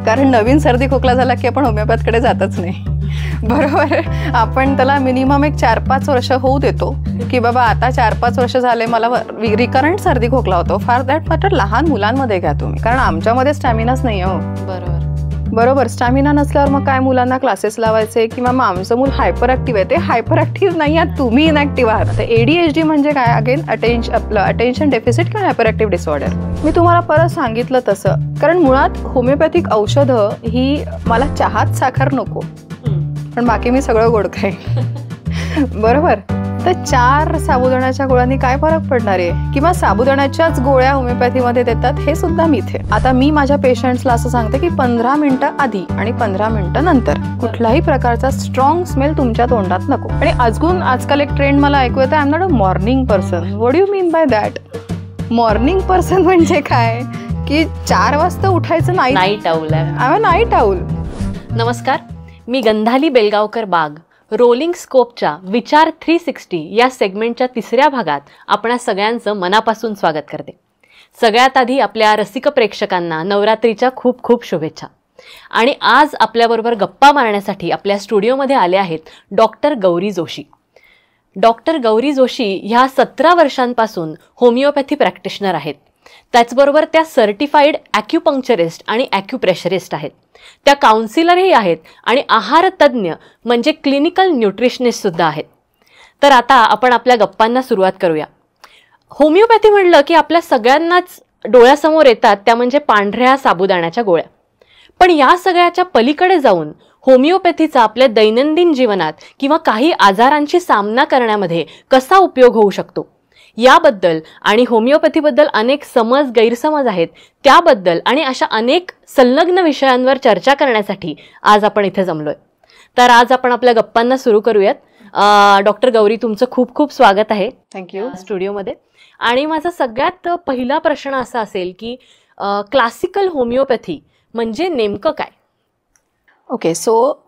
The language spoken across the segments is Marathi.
कारण नवीन सर्दी खोकला झाला की आपण होमिओपॅथकडे जातच नाही. बरोबर, आपण त्याला मिनिमम एक 4-5 वर्ष होऊ देतो की बाबा आता 4-5 वर्ष झाले मला रिकरंट सर्दी खोकला होतो. फार दॅट मॅटर लहान मुलांमध्ये घ्या तुम्ही, कारण आमच्यामध्ये स्टॅमिनाच नाही हो. बरोबर, स्टॅमिना नसल्यावर मग काय मुलांना क्लासेस लावायचे, किंवा मग आमचं मूल हायपर ॲक्टिव्ह आहे, ते हायपर ॲक्टिव्ह नाही आहात, तुम्ही इनॅक्टिव्ह आहात. तर ADHD म्हणजे काय, अगेन अटेन्शन डेफिसिट किंवा हायपर ॲक्टिव्ह डिसऑर्डर. मी तुम्हाला परत सांगितलं तसं, कारण मुळात होमिओपॅथिक औषधं ही, मला चहात साखर नको पण बाकी मी सगळं गोड खाईन. बरोबर, तर 4 साबुदाण्याच्या गोळ्यांनी काय फरक पडणार आहे, किंवा साबुदाण्याच्याच गोळ्या होमिओपॅथीमध्ये देतात, हे सुद्धा मिथ आहे. आता मी माझ्या पेशंट्सला असं सांगते की 15 मिनिटं आधी आणि 15 मिनिटं नंतर कुठल्याही प्रकारचा स्ट्रॉंग स्मेल तुमच्या तोंडात नको. आणि अजून आजकाल एक ट्रेंड मला ऐकू येतं, I am not a morning person. What do you mean by that? Morning person म्हणजे काय की 4 वाजता उठायचं नाही. नाईट आऊल आहे. I am night owl. नमस्कार, मी गंधाली बेलगावकर बाग. रोलिंग स्कोपच्या विचार 360 या सेगमेंटच्या 3ऱ्या भागात आपणा सगळ्यांचं मनापासून स्वागत करते. सगळ्यात आधी आपल्या रसिक प्रेक्षकांना नवरात्रीच्या खूप खूप शुभेच्छा. आणि आज आपल्याबरोबर गप्पा मारण्यासाठी आपल्या स्टुडिओमध्ये आले आहेत डॉक्टर गौरी जोशी. डॉक्टर गौरी जोशी ह्या 17 वर्षांपासून होमिओपॅथी प्रॅक्टिशनर आहेत. त्याचबरोबर त्या सर्टिफाईड ॲक्युपंक्चरिस्ट आणि ॲक्युप्रेशरिस्ट आहेत. त्या काउन्सिलरही आहेत आणि आहार तज्ज्ञ म्हणजे क्लिनिकल न्यूट्रिशनिस्ट सुद्धा आहेत. तर आता आपण आपल्या गप्पांना सुरुवात करूया. होमिओपॅथी म्हणलं की आपल्या सगळ्यांनाच डोळ्यासमोर येतात त्या म्हणजे पांढऱ्या साबुदाण्याच्या गोळ्या. पण या सगळ्याच्या पलीकडे जाऊन होमिओपॅथीचा आपल्या दैनंदिन जीवनात किंवा काही आजारांशी सामना करण्यामध्ये कसा उपयोग होऊ शकतो याबद्दल आणि होमिओपॅथीबद्दल अनेक समज गैरसमज आहेत त्याबद्दल आणि अशा अनेक संलग्न विषयांवर चर्चा करण्यासाठी आज आपण इथे जमलोय. तर आज आपण आपल्या गप्पांना सुरू करूयात. डॉक्टर गौरी, तुमचं खूप खूप स्वागत आहे थँक्यू स्टुडिओमध्ये. आणि माझा सगळ्यात पहिला प्रश्न असा असेल की क्लासिकल होमिओपॅथी म्हणजे नेमकं काय? ओके, सो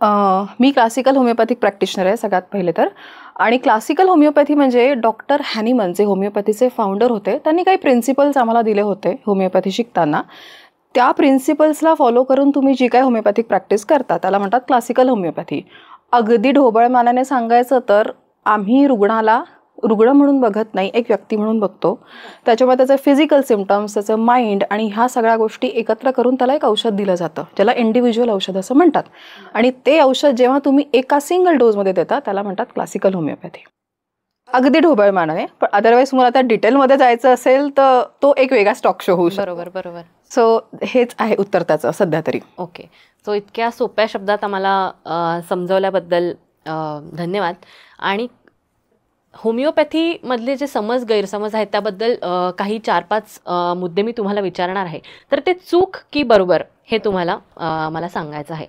मी क्लासिकल होमिओपॅथिक प्रॅक्टिशनर आहे सगळ्यात पहिले तर. आणि क्लासिकल होमिओपॅथी म्हणजे डॉक्टर हॅनिमन जे होमिओपॅथीचे फाउंडर होते, त्यांनी काही प्रिन्सिपल्स आम्हाला दिले होते होमिओपॅथी शिकताना. त्या प्रिन्सिपल्सला फॉलो करून तुम्ही जी काय होमिओपॅथिक प्रॅक्टिस करता त्याला म्हणतात क्लासिकल होमिओपॅथी. अगदी ढोबळमानाने सांगायचं तर आम्ही रुग्णाला रुग्ण म्हणून बघत नाही, एक व्यक्ती म्हणून बघतो. त्याच्यामुळे त्याचं फिजिकल सिम्पटम्स, त्याचं माइंड आणि ह्या सगळ्या गोष्टी एकत्र करून त्याला एक औषध दिलं जातं, ज्याला इंडिव्हिज्युअल औषध असं म्हणतात. आणि ते औषध जेव्हा तुम्ही एका सिंगल डोजमध्ये देता त्याला म्हणतात क्लासिकल होमिओपॅथी. अगदी ढोबळमानाने, पण अदरवाईज तुम्हाला त्या डिटेलमध्ये जायचं असेल तर तो एक वेगळा स्टॉक शो होऊ शकतो. बरोबर. सो हेच आहे उत्तर त्याचं सध्या तरी. ओके, सो इतक्या सोप्या शब्दात आम्हाला समजवल्याबद्दल धन्यवाद. आणि होमिओपॅथीमधले जे समज गैरसमज आहेत त्याबद्दल काही 4-5 मुद्दे मी तुम्हाला विचारणार आहे. तर ते चूक की बरोबर हे तुम्हाला मला सांगायचं आहे.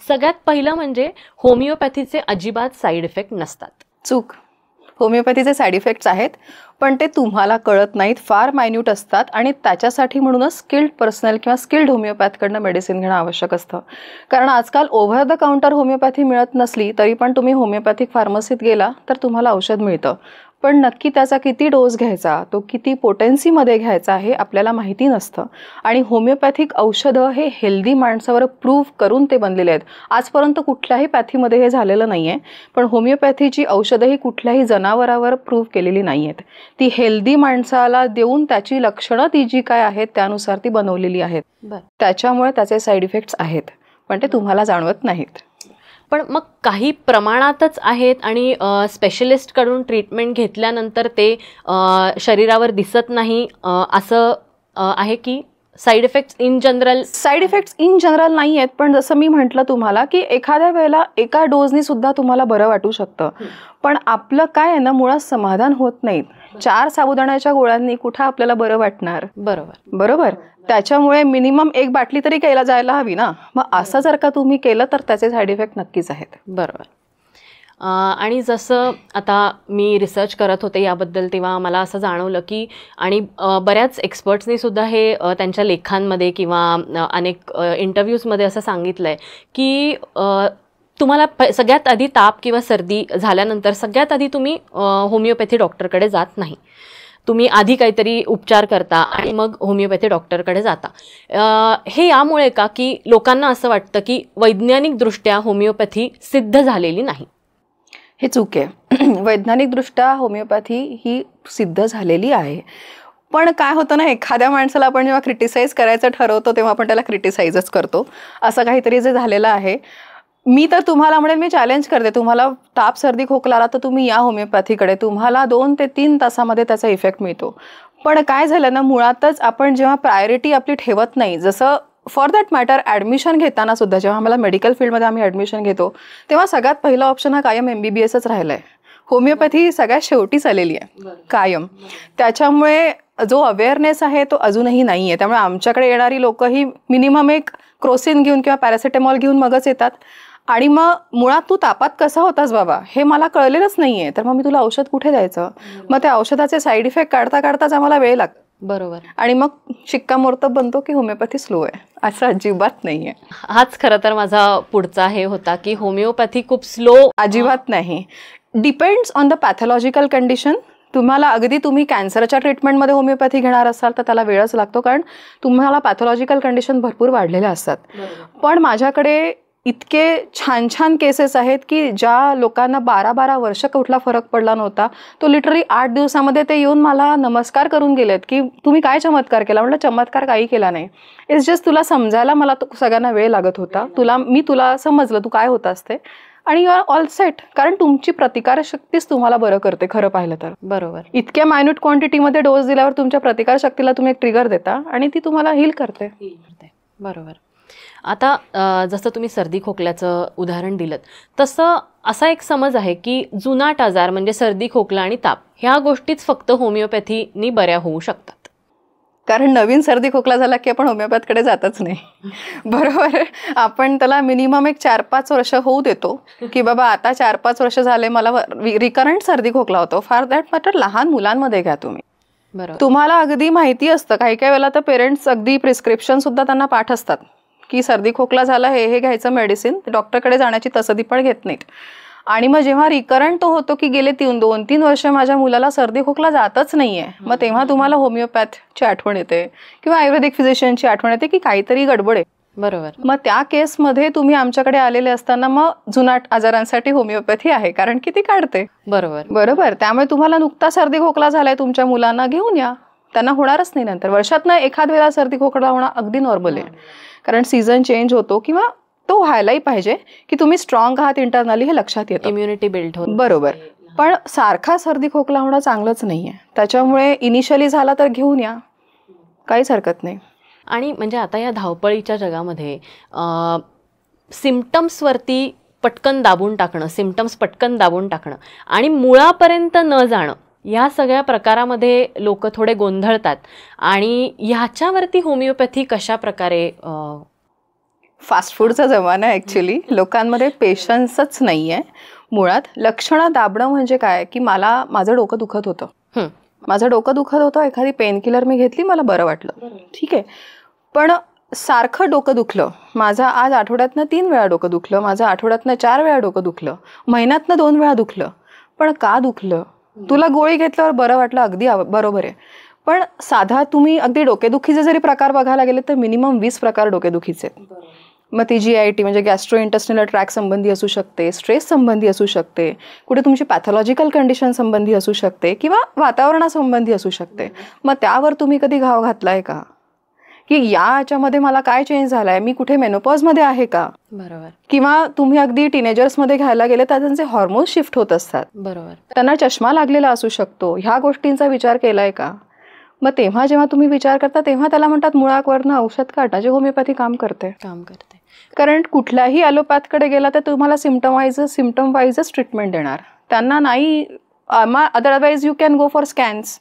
सगळ्यात पहिलं म्हणजे होमिओपॅथीचे अजिबात साईड इफेक्ट नसतात. चूक. होमिओपॅथीचे साईड इफेक्ट्स आहेत पण ते तुम्हाला कळत नाहीत, फार मायन्यूट असतात. आणि त्याच्यासाठी म्हणूनच स्किल्ड पर्सनल किंवा स्किल्ड होमिओपॅथकडनं मेडिसिन घेणं आवश्यक असतं. कारण आजकाल ओव्हर द काउंटर होमिओपॅथी मिळत नसली तरी पण तुम्ही होमिओपॅथिक फार्मसीत गेला तर तुम्हाला औषध मिळतं. पण नक्की त्याचा किती डोस घ्यायचा, तो किती पोटेन्सीमध्ये घ्यायचा हे आपल्याला माहिती नसतं. आणि होमिओपॅथिक औषधं हे हेल्दी माणसावर प्रूव्ह करून ते बनलेले आहेत. आजपर्यंत कुठल्याही पॅथीमध्ये हे झालेलं नाही आहे, पण होमिओपॅथीची औषधं ही कुठल्याही जनावरावर प्रूव्ह केलेली नाही आहेत. ती हेल्दी माणसाला देऊन त्याची लक्षणं ती जी काय आहेत त्यानुसार ती बनवलेली आहेत. त्याच्यामुळे त्याचे साईड इफेक्ट्स आहेत पण ते तुम्हाला जाणवत नाहीत. पण मग काही प्रमाणातच आहेत आणि स्पेशलिस्टकडून ट्रीटमेंट घेतल्यानंतर ते शरीरावर दिसत नाही असं आहे की side effects in general? Side effects in general नाही आहेत, पण जसं मी म्हटलं तुम्हाला की एखाद्या वेळेला एका डोजनी सुद्धा तुम्हाला बरं वाटू शकतं. पण आपलं काय आहे ना, मुळात समाधान होत नाहीत. 4 साबुदाण्याच्या गोळ्यांनी कुठं आपल्याला बरं वाटणार? बरोबर. त्याच्यामुळे मिनिमम 1 बाटली तरी केला जायला हवी ना. मग असं जर का तुम्ही केलं तर त्याचे साईड इफेक्ट नक्कीच आहेत. बरोबर. आणि जसं आता मी रिसर्च करत होते याबद्दल तेव्हा मला असं जाणवलं की आणि बऱ्याच एक्सपर्ट्सनी सुद्धा हे त्यांच्या लेखांमध्ये किंवा अनेक इंटरव्ह्यूजमध्ये असं सांगितलं आहे की तुम्हाला सगळ्यात आधी ताप किंवा सर्दी झाल्यानंतर सगळ्यात आधी तुम्ही होमिओपॅथी डॉक्टरकडे जात नाही. तुम्ही आधी काहीतरी उपचार करता आणि मग होमिओपॅथी डॉक्टरकडे जाता. हे यामुळे का की लोकांना असं वाटतं की वैज्ञानिकदृष्ट्या होमिओपॅथी सिद्ध झालेली नाही? हे चूक आहे. वैज्ञानिकदृष्ट्या होमिओपॅथी ही सिद्ध झालेली आहे. पण काय होतं ना, एखाद्या माणसाला आपण जेव्हा क्रिटिसाइज करायचं ठरवतो तेव्हा आपण त्याला क्रिटिसाइजच करतो. असं काहीतरी जे झालेलं आहे. मी तर तुम्हाला म्हणेन, मी चॅलेंज करते, तुम्हाला ताप सर्दी खोकला आला तर तुम्ही या होमिओपॅथीकडे, तुम्हाला 2 ते 3 तासामध्ये त्याचा इफेक्ट मिळतो. पण काय झालं ना, मुळातच आपण जेव्हा प्रायोरिटी आपली ठेवत नाही, जसं फॉर दॅट मॅटर ॲडमिशन घेताना सुद्धा जेव्हा आम्हाला मेडिकल फील्डमध्ये आम्ही ॲडमिशन घेतो तेव्हा सगळ्यात पहिला ऑप्शन हा कायम MBBSच राहिला आहे. होमिओपॅथी सगळ्यात शेवटीच आलेली आहे कायम. त्याच्यामुळे जो अवेअरनेस आहे तो अजूनही नाही आहे. त्यामुळे आमच्याकडे येणारी लोक ही मिनिमम एक क्रोसिन घेऊन किंवा पॅरासिटामॉल घेऊन मगच येतात. आणि मग मुळात तू तापात कसा होतास बाबा हे मला कळलेलंच नाही आहे, तर मग मी तुला औषध कुठे द्यायचं? मग त्या औषधाचे साईड इफेक्ट काढता काढताच आम्हाला वेळ लागतो. बरोबर. आणि मग शिक्कामोर्तब बनतो की होमिओपॅथी स्लो आहे. असं अजिबात नाही आहे. हाच खरं तर माझा पुढचा हे होता की होमिओपॅथी खूप स्लो. अजिबात नाही. Depends on the pathological condition. तुम्हाला अगदी तुम्ही कॅन्सरच्या ट्रीटमेंटमध्ये होमिओपॅथी घेणार असाल तर त्याला वेळच लागतो, कारण तुम्हाला पॅथॉलॉजिकल कंडिशन भरपूर वाढलेल्या असतात. पण माझ्याकडे इतके छान छान केसेस आहेत की ज्या लोकांना 12-12 वर्ष कुठला फरक पडला नव्हता, तो लिटरली 8 दिवसामध्ये ते येऊन मला नमस्कार करून गेलेत की तुम्ही काय चमत्कार केला. म्हटलं चमत्कार काही केला नाही. इट्स जस्ट तुला समजायला मला तो सगळ्यांना वेळ लागत होता. मी तुला समजलं तू काय होतास ते, आणि यू आर ऑल सेट. कारण तुमची प्रतिकारशक्तीच तुम्हाला बरं करते खरं पाहिलं तर. बरोबर. इतक्या मायन्यूट क्वांटिटीमध्ये डोस दिल्यावर तुमच्या प्रतिकारशक्तीला तुम्ही एक ट्रिगर देता आणि ती तुम्हाला हील करते. बरोबर. आता जसं तुम्ही सर्दी खोकल्याचं उदाहरण दिलं तसं असा एक समज आहे की जुनाट आजार म्हणजे सर्दी खोकला आणि ताप ह्या गोष्टीच फक्त होमिओपॅथीनी बऱ्या होऊ शकतात. कारण नवीन सर्दी खोकला झाला की आपण होमिओपॅथकडे जातच नाही. बरोबर. आपण त्याला मिनिमम एक 4-5 वर्ष होऊ देतो की बाबा आता 4-5 वर्ष झाले मला रिकरंट सर्दी खोकला होतो. फार दॅट मॅटर लहान मुलांमध्ये घ्या तुम्ही. बरोबर. तुम्हाला अगदी माहिती असतं, काही काही वेळेला तर पेरेंट्स अगदी प्रिस्क्रिप्शन सुद्धा त्यांना पाठ असतात की सर्दी खोकला झाला हे घ्यायचं मेडिसिन. डॉक्टरकडे जाण्याची तसदी पण घेत नाहीत. आणि मग जेव्हा रिकरंट तो होतो की गेले 2-3 वर्ष माझ्या मुलाला सर्दी खोकला जातच नाहीये, मग तेव्हा तुम्हाला होमिओपॅथची आठवण येते किंवा आयुर्वेदिक फिजिशियनची आठवण येते की काहीतरी गडबड आहे. बरोबर. मग त्या केसमध्ये तुम्ही आमच्याकडे आलेले असताना मग जुनाट आजारांसाठी होमिओपॅथी आहे, कारण की ती काढते. बरोबर. बरोबर. त्यामुळे तुम्हाला नुकता सर्दी खोकला झालाय तुमच्या मुलांना घेऊन या, त्यांना होणारच नाही. नंतर वर्षातनं एखाद वेळा सर्दी खोकला होणं अगदी नॉर्मल आहे, कारण सीझन चेंज होतो किंवा तो व्हायलाही पाहिजे की तुम्ही स्ट्रॉंग आहात इंटरनली हे लक्षात येतं. इम्युनिटी बिल्ड होते. बरोबर. पण सारखा सर्दी खोकला होणं चांगलंच नाहीये. त्याच्यामुळे इनिशियली झाला तर घेऊन या, काहीच हरकत नाही. आणि म्हणजे आता या धावपळीच्या जगामध्ये सिम्पटम्सवरती पटकन दाबून टाकणं आणि मुळापर्यंत न जाणं या सगळ्या प्रकारामध्ये लोक थोडे गोंधळतात. आणि ह्याच्यावरती होमिओपॅथी कशा प्रकारे. फास्ट फूडचा जमाना आहे ॲक्च्युली. लोकांमध्ये पेशन्सच नाही आहे. मुळात लक्षणं दाबणं म्हणजे काय की माझं डोकं दुखत होतं, एखादी पेनकिलर मी घेतली, मला बरं वाटलं, ठीक आहे. पण सारखं डोकं दुखलं, माझं आज आठवड्यातनं 3 वेळा डोकं दुखलं, माझं आठवड्यातनं 4 वेळा डोकं दुखलं, महिन्यातनं 2 वेळा दुखलं. पण का दुखलं? तुला गोळी घेतल्यावर बरं वाटलं, अगदी बरोबर आहे. पण साधा तुम्ही अगदी डोकेदुखीचे जरी प्रकार बघायला गेले तर मिनिमम 20 प्रकार डोकेदुखीचे. मग ती GIT म्हणजे गॅस्ट्रो इंटेस्टिनल ट्रॅक संबंधी असू शकते, स्ट्रेस संबंधी असू शकते, कुठे तुमची पॅथॉलॉजिकल कंडिशन संबंधी असू शकते किंवा वातावरणासंबंधी असू शकते. मग त्यावर तुम्ही कधी घाव घातलाय का की याच्यामध्ये मला काय चेंज झालाय, मी कुठे मेनोपॉजमध्ये आहे का? बरोबर. किंवा तुम्ही अगदी टीनेजर्समध्ये घ्यायला गेले तर त्यांचे हॉर्मोन्स शिफ्ट होत असतात. बरोबर. त्यांना चष्मा लागलेला असू शकतो. ह्या गोष्टींचा विचार केलाय का? मग तेव्हा जेव्हा तुम्ही विचार करता तेव्हा त्याला म्हणतात मुळावरनं औषध काढा, जे होमिओपॅथी काम करते. कारण कुठल्याही ॲलोपॅथकडे गेला तर तुम्हाला सिम्पटम वाईजच ट्रीटमेंट देणार. त्यांना नाही otherwise you can go for scans,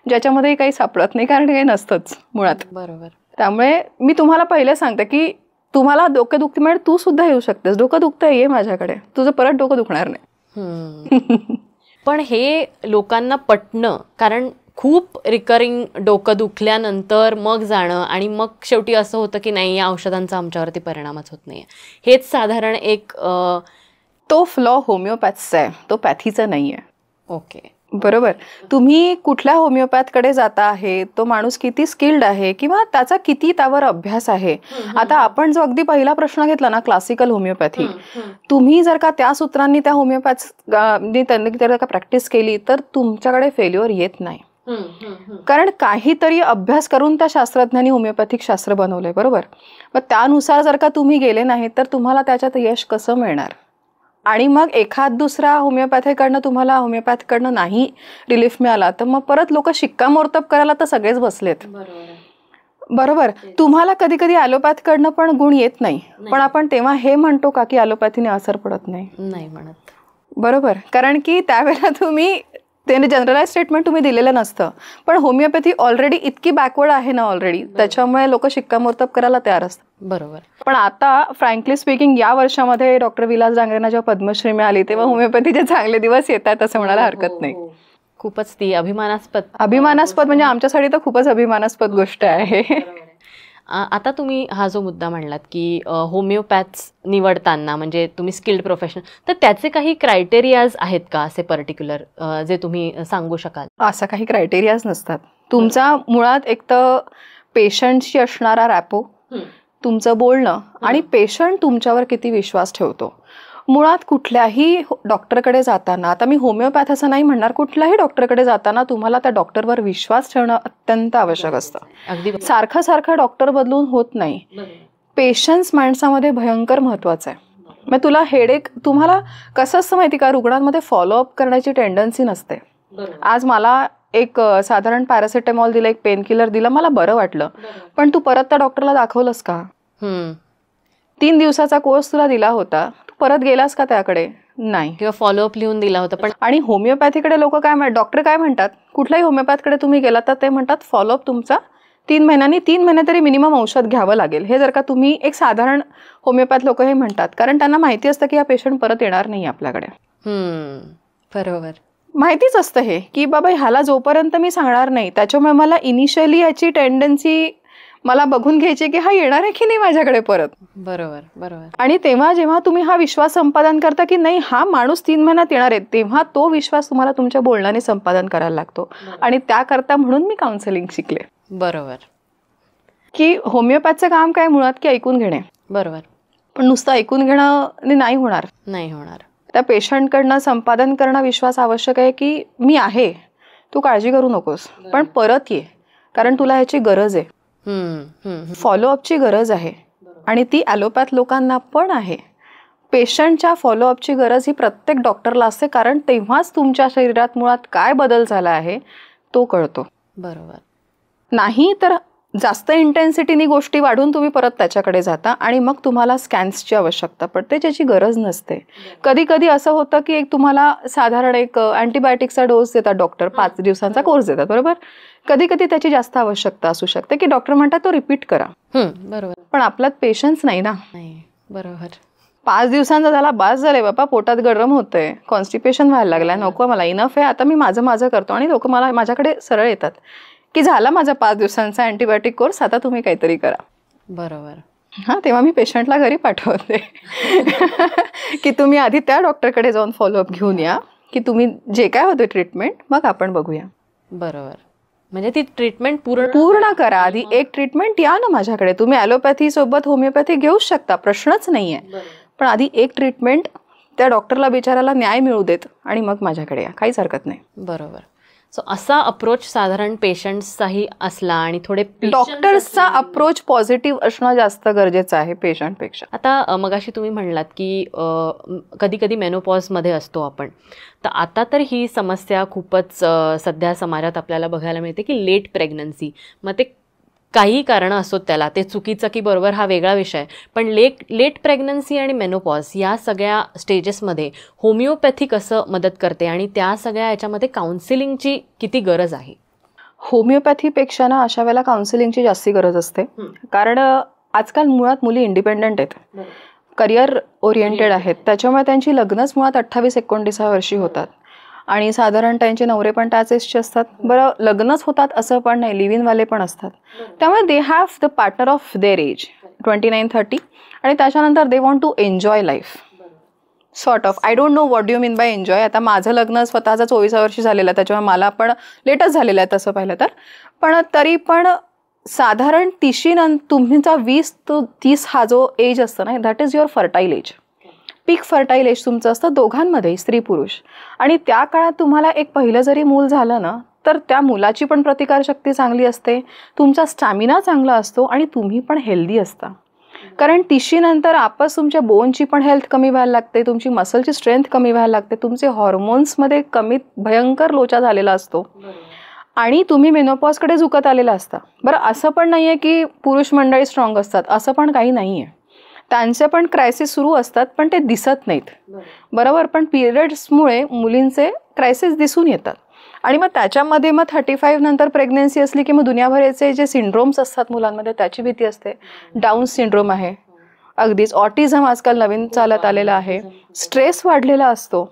ज्याच्यामध्ये काही सापडत नाही, कारण काही नसतंच मुळात. बरोबर. त्यामुळे मी तुम्हाला पहिले सांगते की तुम्हाला डोकं दुखते म्हणजे तू सुद्धा येऊ शकतेस. डोकं दुखतंय, ये माझ्याकडे, तुझं परत डोकं दुखणार नाही. पण हे लोकांना पटणं, कारण खूप रिकरिंग डोकं दुखल्यानंतर मग जाणं आणि मग शेवटी असं होतं की नाही या औषधांचा आमच्यावरती परिणामच होत नाही. हेच साधारण एक तो फ्लॉ होमिओपॅथचा आहे, तो पॅथीचा नाही आहे. ओके. बरोबर. तुम्ही कुठल्या होमिओपॅथकडे जाता आहे, तो माणूस किती स्किल्ड आहे किंवा त्याचा किती त्यावर अभ्यास आहे. आता आपण जो अगदी पहिला प्रश्न घेतला ना, क्लासिकल होमिओपॅथी, तुम्ही जर का त्या सूत्रांनी त्या होमिओपॅथनी त्यांनी जर का प्रॅक्टिस केली तर तुमच्याकडे फेल्युअर येत नाही. कारण काहीतरी अभ्यास करून त्या शास्त्रज्ञांनी होमिओपॅथिक शास्त्र बनवलंय. बरोबर. मग त्यानुसार जर का तुम्ही गेले नाही तर तुम्हाला त्याच्यात यश कसं मिळणार. आणि मग एखाद दुसरा होमिओपॅथीकडनं तुम्हाला होमिओपॅथकडनं नाही रिलीफ मिळाला तर मग परत लोक शिक्कामोर्तब करायला तर सगळेच बसलेत. बरोबर. तुम्हाला कधी कधी ॲलोपॅथकडनं पण गुण येत नाही, पण आपण तेव्हा हे म्हणतो का की ॲलोपॅथीने असर पडत नाही. नाही म्हणत. बरोबर. कारण की त्यावेळेला तुम्ही त्याने जनरलाइज स्टेटमेंट तुम्ही दिलेलं नसतं, पण होमिओपॅथी ऑलरेडी इतकी बॅकवर्ड आहे ना ऑलरेडी, त्याच्यामुळे लोक शिक्कामोर्तब करायला तयार असतात. बरोबर. पण आता फ्रँकली स्पीकिंग या वर्षामध्ये डॉक्टर विलास डांगरेंना जेव्हा पद्मश्री मिळाली तेव्हा होमिओपॅथीचे चांगले दिवस येत आहेत असं म्हणायला हरकत नाही. खूपच ती अभिमानास्पद म्हणजे आमच्यासाठी तर खूपच अभिमानास्पद गोष्ट आहे. आता तुम्ही हा जो मुद्दा म्हणलात की होमिओपॅथ्स निवडताना म्हणजे तुम्ही स्किल्ड प्रोफेशनल, तर त्याचे काही क्रायटेरियाज आहेत का असे पर्टिक्युलर जे तुम्ही सांगू शकाल? असं काही क्रायटेरियाज नसतात. तुमचा मुळात एक तर पेशंटशी असणारा रॅपो, तुमचं बोलणं आणि पेशंट तुमच्यावर किती विश्वास ठेवतो. मुळात कुठल्याही डॉक्टरकडे जाताना, आता मी होमिओपॅथ असं नाही म्हणणार, कुठल्याही डॉक्टरकडे जाताना तुम्हाला त्या डॉक्टरवर विश्वास ठेवणं अत्यंत आवश्यक असतं. अगदी. सारखं डॉक्टर बदलून होत नाही. पेशन्स माणसामध्ये भयंकर महत्वाचं आहे. मग तुला हेडेक, तुम्हाला कसं असतं माहिती का, रुग्णांमध्ये फॉलोअप करण्याची टेंडन्सी नसते. आज मला एक साधारण पॅरासिटामॉल दिलं, एक पेन किलर दिलं, मला बरं वाटलं, पण तू परत त्या डॉक्टरला दाखवलंस का? 3 दिवसाचा कोर्स तुला दिला होता, तू परत गेलास का त्याकडे? नाही. किंवा फॉलोअप लिहून दिला होता. पण आणि होमिओपॅथीकडे लोक काय म्हणतात, डॉक्टर काय म्हणतात, कुठल्याही होमिओपॅथकडे तुम्ही गेलात तर ते म्हणतात फॉलोअप तुमचा 3 महिन्यांनी, 3 महिने तरी मिनिमम औषध घ्यावं लागेल. हे जर का तुम्ही एक साधारण होमिओपॅथ लोक हे म्हणतात, कारण त्यांना माहिती असतं की हा पेशंट परत येणार नाही आपल्याकडे. बरोबर. माहितीच असतं हे की बाबा ह्याला जोपर्यंत मी सांगणार नाही, त्याच्यामुळे मला इनिशियली याची टेंडन्सी मला बघून घ्यायची की हा येणार आहे की नाही माझ्याकडे परत. बरोबर. बरोबर. आणि तेव्हा जेव्हा तुम्ही हा विश्वास संपादन करता की नाही हा माणूस 3 महिन्यात येणार आहे, तेव्हा तो विश्वास तुम्हाला तुमच्या बोलण्याने संपादन करायला लागतो. आणि त्याकरता म्हणून मी काउन्सिलिंग शिकले. बरोबर. की होमिओपॅथचं काम काय मुळात की ऐकून घेणे. बरोबर. पण नुसतं ऐकून घेणं नाही होणार. त्या पेशंटकडनं संपादन करणं विश्वास आवश्यक आहे की मी आहे, तू काळजी करू नकोस, पण परत ये, कारण तुला ह्याची गरज आहे. फॉलोअपची गरज आहे आणि ती ॲलोपॅथ लोकांना पण आहे. पेशंटच्या फॉलोअपची गरज ही प्रत्येक डॉक्टरला असते, कारण तेव्हाच तुमच्या शरीरात मुळात काय बदल झाला आहे तो कळतो. बरोबर. नाही तर जास्त इंटेन्सिटीनी गोष्टी वाढून तुम्ही परत त्याच्याकडे जाता आणि मग तुम्हाला स्कॅन्सची आवश्यकता पडते, ज्याची गरज नसते. कधी कधी असं होतं की एक तुम्हाला साधारण एक अँटीबायोटिकचा डोस देतात डॉक्टर, 5 दिवसांचा कोर्स देतात. बरोबर. कधी कधी त्याची जास्त आवश्यकता असू शकते की डॉक्टर म्हणतात तो रिपीट करा. बरोबर. पण आपल्यात पेशन्स नाही ना. बरोबर. 5 दिवसांचा झाला, बास झाले बाबा, पोटात गरम होतंय, कॉन्स्टिपेशन व्हायला लागलाय, नको मला, इनफ आहे, आता मी माझं करतो. आणि लोक मला माझ्याकडे सरळ येतात की झाला माझा 5 दिवसांचा अँटीबायोटिक कोर्स, आता तुम्ही काहीतरी करा. बरोबर. तेव्हा मी पेशंटला घरी पाठवते की तुम्ही आधी त्या डॉक्टरकडे जाऊन फॉलोअप घेऊन या, की तुम्ही जे काय होते ट्रीटमेंट मग आपण बघूया. बरोबर. म्हणजे ती ट्रीटमेंट पूर्ण करा आधी. एक ट्रीटमेंट या ना माझ्याकडे, तुम्ही ॲलोपॅथी सोबत होमिओपॅथी घेऊच शकता, प्रश्नच नाहीये, पण आधी एक ट्रीटमेंट त्या डॉक्टरला बिचाराला न्याय मिळू देत आणि मग माझ्याकडे या, काहीच हरकत नाही. बरोबर. सो असा अप्रोच साधारण पेशंट्सचाही असला आणि थोडे डॉक्टर्सचा अप्रोच पॉझिटिव्ह असणं जास्त गरजेचं आहे पेशंटपेक्षा. आता मगाशी तुम्ही म्हणलात की कधी कधी मेनोपॉजमध्ये असतो आपण, तर आता तर ही समस्या खूपच सध्या समाजात आपल्याला बघायला मिळते की लेट प्रेग्नन्सी. मग ते काही कारणं असोत त्याला, ते चुकीचं की बरोबर हा वेगळा विषय, पण लेट प्रेग्नन्सी आणि मेनोपॉज या सगळ्या स्टेजेसमध्ये होमिओपॅथी कसं मदत करते आणि त्या सगळ्या याच्यामध्ये काउन्सिलिंगची किती गरज आहे? होमिओपॅथीपेक्षा ना अशा वेळेला काउन्सिलिंगची जास्ती गरज असते, कारण आजकाल मुळात मुली इंडिपेंडंट आहेत, करिअर ओरिएंटेड आहेत, त्याच्यामुळे त्यांची लग्नच मुळात 28-29 वर्षी होतात आणि साधारण त्यांचे नवरे पण त्याच एजचे असतात. बरं, लग्नच होतात असं पण नाही, लिव्ह इन वाले पण असतात. त्यामुळे they have the partner of their age 29-30 आणि त्याच्यानंतर they want to enjoy life. Sort of. I don't know what you mean by enjoy. आता माझं लग्न स्वतःचं 24 वर्षी झालेलं आहे, त्याच्यामुळे मला पण लेटच झालेलं आहे तसं पाहिलं तर. पण तरी पण साधारण 30 नंतर तुमचा 20 to 30 हा जो एज असतो ना, that is your fertile age. Peak fertile age तुमचं असतं दोघांमध्ये, स्त्री पुरुष. आणि त्या काळात तुम्हाला एक पहिलं जरी मूल झालं ना, तर त्या मुलाची पण प्रतिकारशक्ती चांगली असते, तुमचा स्टॅमिना चांगला असतो आणि तुम्ही पण हेल्दी असता. कारण 30 नंतर आपस तुमच्या बोनची पण हेल्थ कमी व्हायला लागते, तुमची मसलची स्ट्रेंथ कमी व्हायला लागते, तुमचे हॉर्मोन्समध्ये कमी भयंकर लोचा झालेला असतो आणि तुम्ही मेनोपॉजकडे झुकत आलेला असता. बरं, असं पण नाही आहे की पुरुष मंडळी स्ट्रॉंग असतात, असं पण काही नाही आहे. त्यांचे पण क्रायसिस सुरू असतात, पण ते दिसत नाहीत. बरोबर. पण पिरियड्समुळे मुलींचे क्रायसिस दिसून येतात. आणि मग त्याच्यामध्ये मग 35 नंतर प्रेग्नन्सी असली की मग दुनियाभराचे जे सिंड्रोम्स असतात मुलांमध्ये त्याची भीती असते. डाऊन सिंड्रोम आहे, अगदीच ऑटिझम आजकाल नवीन चालत आलेला आहे, स्ट्रेस वाढलेला असतो.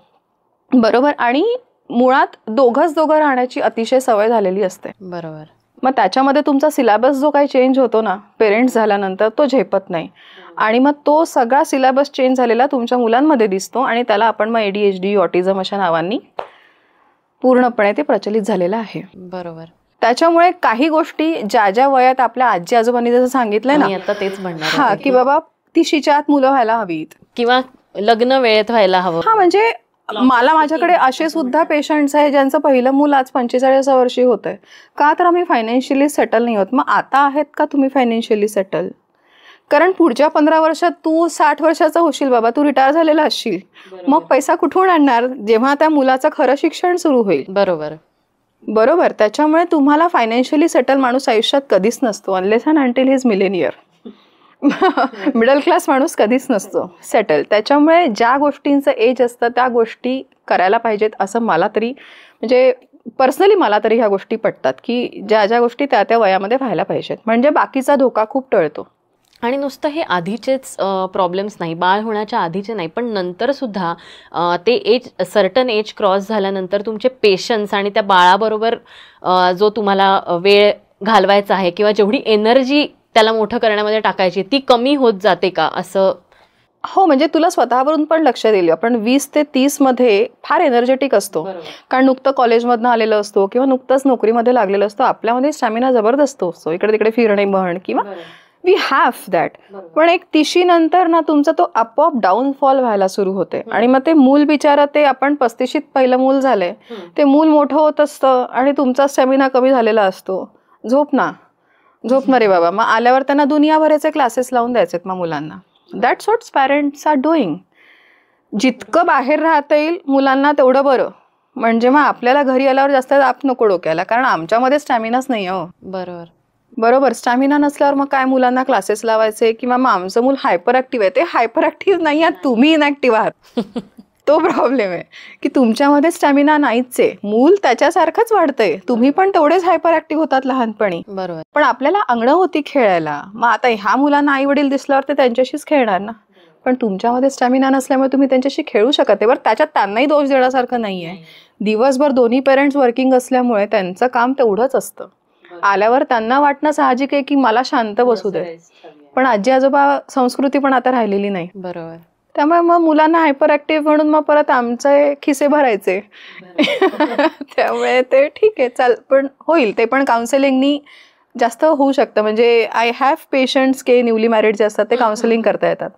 बरोबर. आणि मुळात दोघं राहण्याची अतिशय सवय झालेली असते. बरोबर. मग त्याच्यामध्ये तुमचा सिलेबस जो काही चेंज होतो ना पेरेंट्स झाल्यानंतर, तो झेपत नाही. आणि मग तो सगळा सिलेबस चेंज झालेला तुमच्या मुलांमध्ये दिसतो आणि त्याला आपण मग ADHD, ऑटिझम अशा नावांनी पूर्णपणे ते प्रचलित झालेलं आहे. बरोबर. त्याच्यामुळे काही गोष्टी ज्या वयात आपल्या आजी आजोबांनी जसं सांगितलंय ना, आता तेच म्हणणार हा, की बाबा 30च्या आत मुलं व्हायला हवीत किंवा लग्न वेळेत व्हायला हवं. हा, म्हणजे मला माझ्याकडे असे सुद्धा पेशंट्स आहे ज्यांचं पहिलं मूल आज 45 वर्षी होत आहे. का तर आम्ही फायनान्शियली सेटल नाही होत. मग आता आहेत का तुम्ही फायनान्शियली सेटल? कारण पुढच्या 15 वर्षात तू 60 वर्षाचा होशील बाबा, तू रिटायर झालेला असशील, मग पैसा कुठून आणणार जेव्हा त्या मुलाचं खरं शिक्षण सुरू होईल. बरोबर. बरोबर. त्याच्यामुळे तुम्हाला फायनान्शियली सेटल माणूस आयुष्यात कधीच नसतो, unless and until he is Millionaire. Middle class माणूस कधीच नसतो सेटल. त्याच्यामुळे ज्या गोष्टींचं एज असतं त्या गोष्टी करायला पाहिजेत असं मला तरी, म्हणजे पर्सनली मला तरी ह्या गोष्टी पटतात की ज्या गोष्टी त्या वयामध्ये व्हायला पाहिजेत, म्हणजे बाकीचा धोका खूप टळतो. आणि नुसतं हे आधीचेच प्रॉब्लेम्स नाही, बाळ होण्याच्या आधीचे नाही, पण नंतरसुद्धा ते एज, सर्टन एज क्रॉस झाल्यानंतर तुमचे पेशन्स आणि त्या बाळाबरोबर जो तुम्हाला वेळ घालवायचा आहे किंवा जेवढी एनर्जी त्याला मोठं करण्यामध्ये टाकायची ती कमी होत जाते का असं? हो, म्हणजे तुला स्वतःवरून पण लक्ष दिलं. आपण 20 ते 30 मध्ये फार एनर्जेटिक असतो, कारण नुकतं कॉलेजमधनं आलेलं असतो किंवा नुकतंच नोकरीमध्ये लागलेलं असतो. आपल्यामध्ये स्टॅमिना जबरदस्त असतो, इकडे तिकडे फिरणे म्हण किंवा वी हॅव दॅट. पण एक 30 नंतर ना तुमचा तो आपोआप डाऊनफॉल व्हायला सुरू होते. आणि मग ते मूल बिचारा, ते आपण 35 पहिलं मूल झालंय, ते मूल मोठं होत असतं आणि तुमचा स्टॅमिना कमी झालेला असतो. झोप ना रे बाबा. मग आल्यावर त्यांना दुनियाभराचे क्लासेस लावून द्यायचेत मग मुलांना. That's what parents are doing. जितकं बाहेर राहता येईल मुलांना तेवढं बरं, म्हणजे मग आपल्याला घरी आल्यावर जास्त आप नको डोक्याला, कारण आमच्यामध्ये स्टॅमिनाच नाही. हो, बरोबर. स्टॅमिना नसल्यावर मग काय मुलांना क्लासेस लावायचे? किंवा मग आमचं मूल हायपर ऍक्टिव्ह आहे, ते हायपर ऍक्टिव्ह नाही आहात, तुम्ही इनॅक्टिव्ह आहात. तो प्रॉब्लेम आहे की तुमच्यामध्ये स्टॅमिना नाहीच आहे. मूल त्याच्यासारखंच वाढतंय, तुम्ही पण तेवढेच हायपर ऍक्टिव्ह होतात लहानपणी. बरोबर. पण आपल्याला अंगणं होती खेळायला. मग आता ह्या मुलांना आई वडील दिसल्यावर ते त्यांच्याशीच खेळणार ना, पण तुमच्यामध्ये स्टॅमिना नसल्यामुळे तुम्ही त्यांच्याशी खेळू शकत नाही. बरं, त्याच्यात त्यांनाही दोष देण्यासारखं नाही आहे. दिवसभर दोन्ही पेरेंट्स वर्किंग असल्यामुळे त्यांचं काम तेवढंच असतं. आल्यावर त्यांना वाटणं साहजिक आहे की मला शांत बसू दे, पण आजी आजोबा संस्कृती पण आता राहिलेली नाही. बरोबर. त्यामुळे मग मुलांना हायपर ऍक्टिव्ह म्हणून मग परत आमचे खिसे भरायचे. त्यामुळे ते ठीक आहे, चाल, पण होईल ते पण काउन्सिलिंगनी जास्त होऊ शकतं. म्हणजे I have patients K newly married जे असतात ते काउन्सिलिंग करता येतात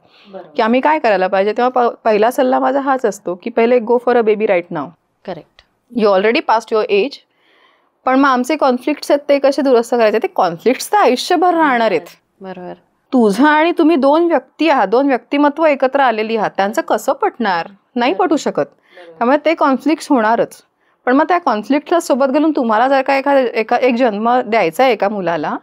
की आम्ही काय करायला पाहिजे. तेव्हा पहिला सल्ला माझा हाच असतो की पहिले go for a baby right now. Correct. You already past your age. पण मग आमचे कॉन्फ्लिक्ट्स आहेत ते कसे दुरुस्त करायचे? ते कॉन्फ्लिक्ट्स तर आयुष्यभर राहणार आहेत. बरोबर. तुझं आणि तुम्ही 2 व्यक्ती आहात, 2 व्यक्तिमत्व एकत्र आलेली आहात, त्यांचं कसं पटणार? नाही पटू शकत. त्यामुळे ते कॉन्फ्लिक्ट्स होणारच. पण मग त्या कॉन्फ्लिक्टला सोबत घालून तुम्हाला जर का एक जन्म द्यायचा आहे एका मुलाला,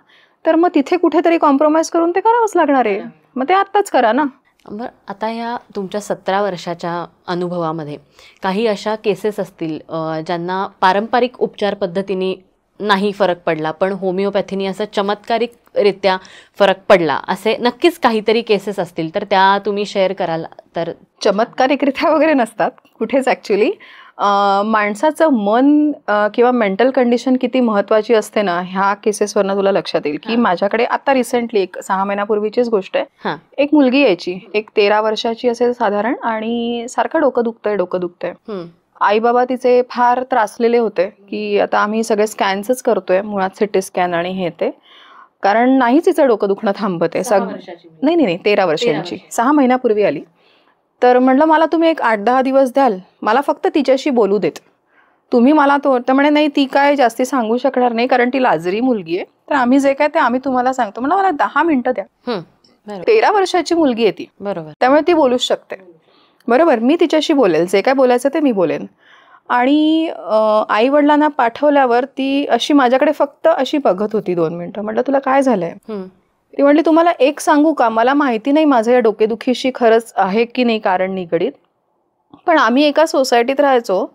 तर मग तिथे कुठेतरी कॉम्प्रोमाइज करून ते करावंच लागणार आहे. मग ते आत्ताच करा ना. बरं, आता ह्या तुमच्या 17 वर्षाच्या अनुभवामध्ये काही अशा केसेस असतील ज्यांना पारंपरिक उपचार पद्धतीने नाही फरक पडला, पण होमिओपॅथीने असं चमत्कारिकरित्या फरक पडला, असे नक्कीच काहीतरी केसेस असतील, तर त्या तुम्ही शेअर कराल तर? चमत्कारिकरित्या वगैरे नसतात कुठेच ॲक्च्युली. माणसाचं मन किंवा मेंटल कंडिशन किती महत्त्वाची असते ना, ह्या केसेसवरनं तुला लक्षात येईल की माझ्याकडे आता रिसेंटली एक 6 महिन्यापूर्वीचीच गोष्ट आहे. एक मुलगी यायची, एक 13 वर्षाची असेल साधारण, आणि सारखं डोकं दुखतंय. आई बाबा तिचे फार त्रासलेले होते की आता आम्ही सगळे स्कॅन्सच करतोय, मुळात सिटी स्कॅन आणि हे ते, कारण नाहीच तिचं डोकं दुखणं थांबत आहे. नाही 13 वर्षांची, 6 महिन्यापूर्वी आली. तर म्हटलं मला तुम्ही एक 8-10 दिवस द्याल, मला फक्त तिच्याशी बोलू देत तुम्ही. मला तर म्हणे नाही, ती काय जास्ती सांगू शकणार नाही कारण ती लाजरी मुलगी आहे, तर आम्ही जे काय ते आम्ही तुम्हाला सांगतो. म्हणलं मला 10 मिनिटं द्या. 13 वर्षाची मुलगी आहे ती, बरोबर, त्यामुळे ती बोलूच शकते. बरोबर, मी तिच्याशी बोलेल, जे काय बोलायचं ते मी बोलेन. आणि आई वडिलांना पाठवल्यावर ती अशी माझ्याकडे फक्त अशी बघत होती 2 मिनिटं. म्हटलं तुला काय झालंय? ती म्हणली तुम्हाला एक सांगू का, मला माहिती नाही माझं या डोकेदुखीशी खरंच आहे की नाही कारण निगडीत, पण आम्ही एका सोसायटीत राहायचो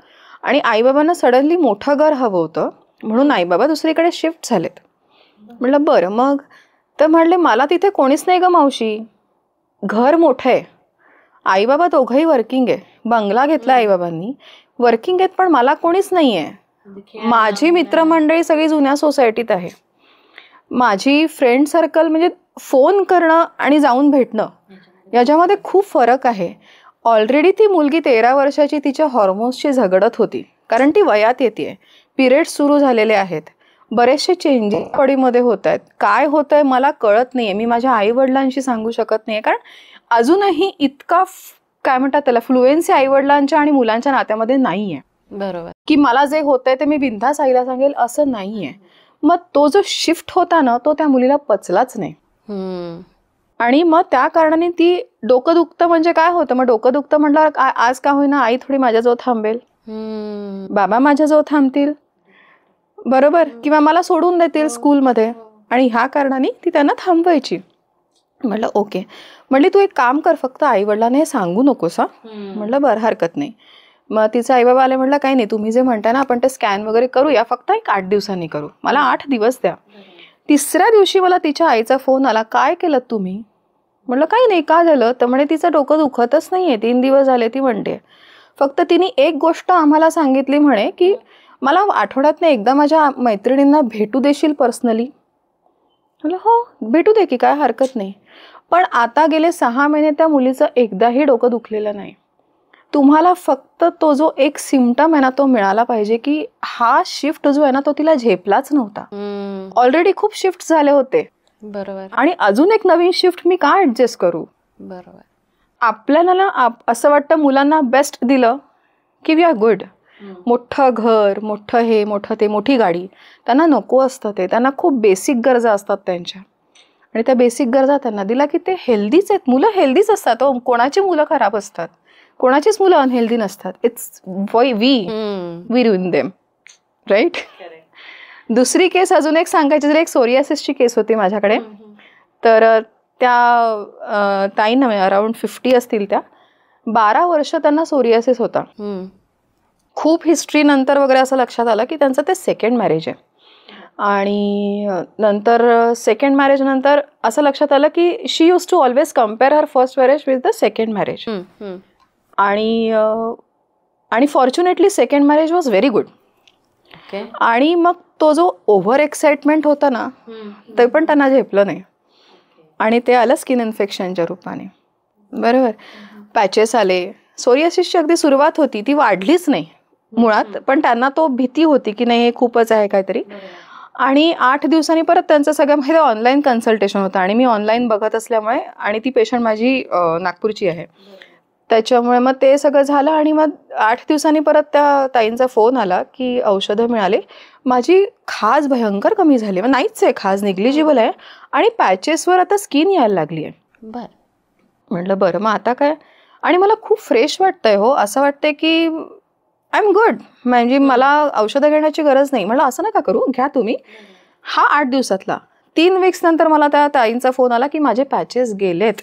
आणि आईबाबांना सडनली मोठं घर हवं होतं म्हणून आईबाबा दुसरीकडे शिफ्ट झालेत. म्हटलं बरं मग. तर म्हणले मला तिथे कोणीच नाही ग मावशी, घर मोठं आहे, आईबाबा दोघंही वर्किंग आहे, बंगला घेतला आईबाबांनी, वर्किंग आहेत, पण मला कोणीच नाही आहे. माझी मित्रमंडळी सगळी जुन्या सोसायटीत आहे. माझी फ्रेंड सर्कल म्हणजे फोन करणं आणि जाऊन भेटणं याच्यामध्ये खूप फरक आहे. ऑलरेडी ती मुलगी 13 वर्षाची तिच्या हॉर्मोन्सची झगडत होती कारण ती वयात येते, पिरियड्स सुरू झालेले आहेत, बरेचसे चेंजेस बॉडीमध्ये होत आहेत. काय होतंय मला कळत नाहीये, मी माझ्या आई वडिलांशी सांगू शकत नाहीये कारण अजूनही इतका काय म्हणतात त्याला फ्लुएन्सी आई वडिलांच्या आणि मुलांच्या नात्यामध्ये नाहीये. बरोबर, की मला जे होतंय ते मी बिनधास्त आईला सांगेल असं नाहीये. मग तो जो शिफ्ट होता ना, तो त्या मुलीला पचलाच नाही. आणि मग त्या कारणाने ती डोकं दुखतं म्हणजे काय होतं, मग डोकं दुखतं म्हटल्यावर आज का होईना आई थोडी माझ्याजवळ थांबेल, बाबा माझ्याजवळ थांबतील, बरोबर, किंवा मला सोडून देतील स्कूलमध्ये, आणि ह्या कारणाने ती त्यांना थांबवायची. म्हटलं ओके. म्हटली तू एक काम कर, फक्त आई वडिलांना हे सांगू नकोस हा. म्हटलं बरं हरकत नाही. मग तिचं आई बाबा आले. म्हटलं काही नाही, तुम्ही जे म्हणताय ना आपण ते स्कॅन वगैरे करूया, फक्त एक 8 दिवसांनी करू, मला 8 दिवस द्या. 3ऱ्या दिवशी मला तिच्या आईचा फोन आला, काय केलं तुम्ही? म्हटलं काही नाही, का झालं? तर म्हणे तिचं डोकं दुखतच नाहीये, 3 दिवस झाले ती म्हणते. फक्त तिने एक गोष्ट आम्हाला सांगितली म्हणे की मला आठवड्यातनं एकदा माझ्या मैत्रिणींना भेटू देशील पर्सनली? म्हटलं हो भेटू दे की, काय हरकत नाही. पण आता गेले 6 महिने त्या मुलीचं एकदाही डोकं दुखलेलं नाही. तुम्हाला फक्त तो जो एक सिम्पटम आहे ना तो मिळाला पाहिजे की हा शिफ्ट जो आहे ना तो तिला झेपलाच नव्हता. ऑलरेडी खूप शिफ्ट झाले होते, बरोबर, आणि अजून एक नवीन शिफ्ट मी का ऍडजस्ट करू? बरोबर. आपल्याला ना असं वाटतं मुलांना बेस्ट दिलं की वी आर गुड. मोठं घर, मोठं हे, मोठं ते, मोठी गाडी, त्यांना नको असतं ते. त्यांना खूप बेसिक गरजा असतात त्यांच्या, आणि त्या बेसिक गरजा त्यांना दिला की ते हेल्दीच आहेत. मुलं हेल्दीच असतात. कोणाची मुलं खराब असतात, कोणाचीच मुलं अनहेल्दी नसतात. It's we ruin them, right. दुसरी केस अजून एक सांगायची जर, एक सोरियासिसची केस होती माझ्याकडे. तर त्या ताईंना अराउंड 50 असतील, त्या 12 वर्ष त्यांना सोरियासिस होता. खूप हिस्ट्री नंतर वगैरे असं लक्षात आलं की त्यांचं ते सेकंड मॅरेज आहे. आणि नंतर सेकंड मॅरेज नंतर असं लक्षात आलं की she used to always compare her first marriage with the second marriage. आणि fortunately second marriage was very good. आणि मग तो जो ओव्हर एक्साइटमेंट होता ना ते पण त्यांना झेपलं नाही, आणि ते आलं स्किन इन्फेक्शनच्या रूपाने. बरोबर, पॅचेस आले. सोरियासिसची अगदी सुरुवात होती, ती वाढलीच नाही मुळात, पण त्यांना तो भीती होती की नाही हे खूपच आहे काहीतरी. आणि 8 दिवसांनी परत त्यांचं सगळं माहिती ऑनलाईन कन्सल्टेशन होतं, आणि मी ऑनलाईन बघत असल्यामुळे, आणि ती पेशंट माझी नागपूरची आहे, त्याच्यामुळे मग ते सगळं झालं. आणि मग 8 दिवसांनी परत त्या ताईंचा फोन आला की औषधं मिळाली, माझी खाज भयंकर कमी झाली. मग नाहीच आहे, खाज निग्लिजिबल आहे, आणि पॅचेसवर आता स्किन यायला लागली आहे. बरं, म्हटलं बरं मग आता काय. आणि मला खूप फ्रेश वाटतंय हो, असं वाटतंय की आय एम गुड, म्हणजे मला औषधं घेण्याची गरज नाही. म्हटलं असं नका करू, घ्या तुम्ही. हा 8 दिवसातला. 3 वीक्स नंतर मला त्या ताईंचा फोन आला की माझे पॅचेस गेलेत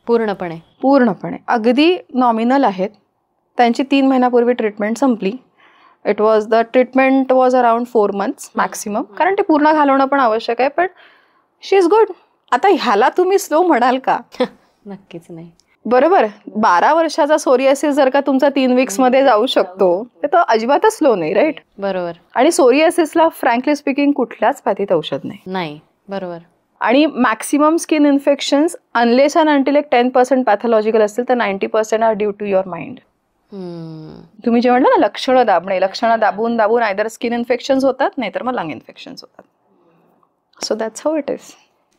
पूर्णपणे, अगदी नॉमिनल आहेत. त्यांची 3 महिन्यापूर्वी ट्रीटमेंट संपली. Treatment was around 4 months maximum, कारण ते पूर्ण घालवणं पण आवश्यक आहे. पण शी इज गुड. आता ह्याला तुम्ही स्लो म्हणाल का? नक्कीच नाही. बरोबर. 12 वर्षाचा सोरियासिस जर का तुमचा 3 वीक्समध्ये जाऊ शकतो तर तो अजिबातच स्लो नाही, राईट? बरोबर. आणि सोरियासिसला फ्रँकली स्पीकिंग कुठल्याच पॅथीत औषध नाही. नाही. बरोबर. आणि maximum skin infections unless and until एक 10% पॅथॉलॉजिकल असतील तर 90% are due to your mind. तुम्ही जे म्हणलं ना लक्षणं दाबणे, लक्षणं दाबून दाबून आयदर स्किन इन्फेक्शन्स होतात नाहीतर मग लंग इन्फेक्शन्स होतात. So that's how it is.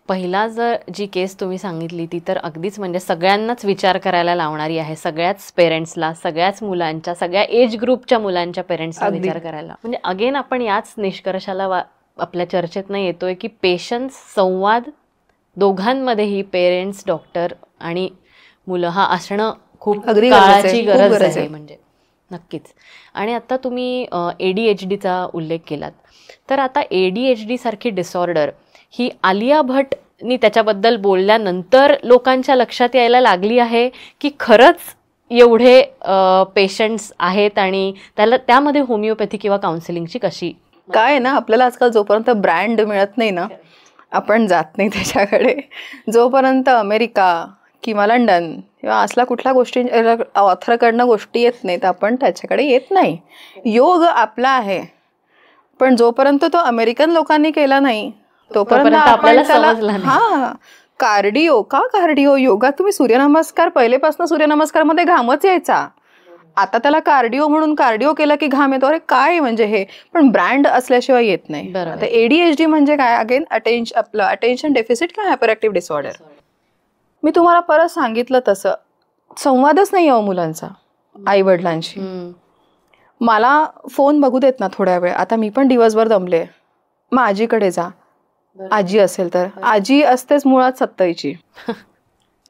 पहिला जर जी केस तुम्ही सांगितली ती तर अगदीच म्हणजे सगळ्यांनाच विचार करायला लावणारी आहे. सगळ्याच पेरेंट्सला, सगळ्याच मुलांच्या, सगळ्या एज ग्रुपच्या मुलांच्या पेरेंट्सला विचार करायला. म्हणजे अगेन आपण याच निष्कर्षाला आपल्या चर्चेतनं येतोय की पेशन्स, संवाद दोघांमध्येही पेरेंट्स, डॉक्टर आणि मुलं हा असणं खूप काळाची गरज आहे. म्हणजे नक्कीच. आणि आता तुम्ही ADHDचा उल्लेख केलात, तर आता ADHD सारखी डिसऑर्डर ही आलिया भट्टनी त्याच्याबद्दल बोलल्यानंतर लोकांच्या लक्षात यायला लागली आहे की खरंच एवढे पेशंट्स आहेत आणि त्यामध्ये होमिओपॅथी किंवा काउन्सिलिंगची कशी काय ना, आपल्याला आजकाल जोपर्यंत ब्रँड मिळत नाही ना आपण जात नाही त्याच्याकडे. जोपर्यंत अमेरिका किंवा लंडन किंवा असला कुठल्या गोष्टी ऑथरकडनं गोष्टी येत नाहीत आपण त्याच्याकडे येत नाही. योग आपला आहे पण जोपर्यंत तो अमेरिकन लोकांनी केला नाही तोपर्यंत आपल्याला समजला नाही. हा कार्डिओ योगात तुम्ही सूर्यनमस्कार पहिलेपासून सूर्यनमस्कारमध्ये घामच यायचा. आता त्याला कार्डिओ म्हणून कार्डिओ केला की घाम येतो. अरे काय म्हणजे हे, पण ब्रँड असल्याशिवाय येत नाही. आता ADHD म्हणजे काय, अगेन अटेन्शन डेफिसिट किंवा हायपर ऍक्टिव्ह डिसऑर्डर. मी तुम्हाला परत सांगितलं तसं संवादच नाही आहे मुलांचा आई वडिलांशी. मला फोन बघू देत ना थोड्या वेळ. आता मी पण दिवसभर दमले, मग आजीकडे जा. आजी असेल तर आजी असतेच मुळात 70ची.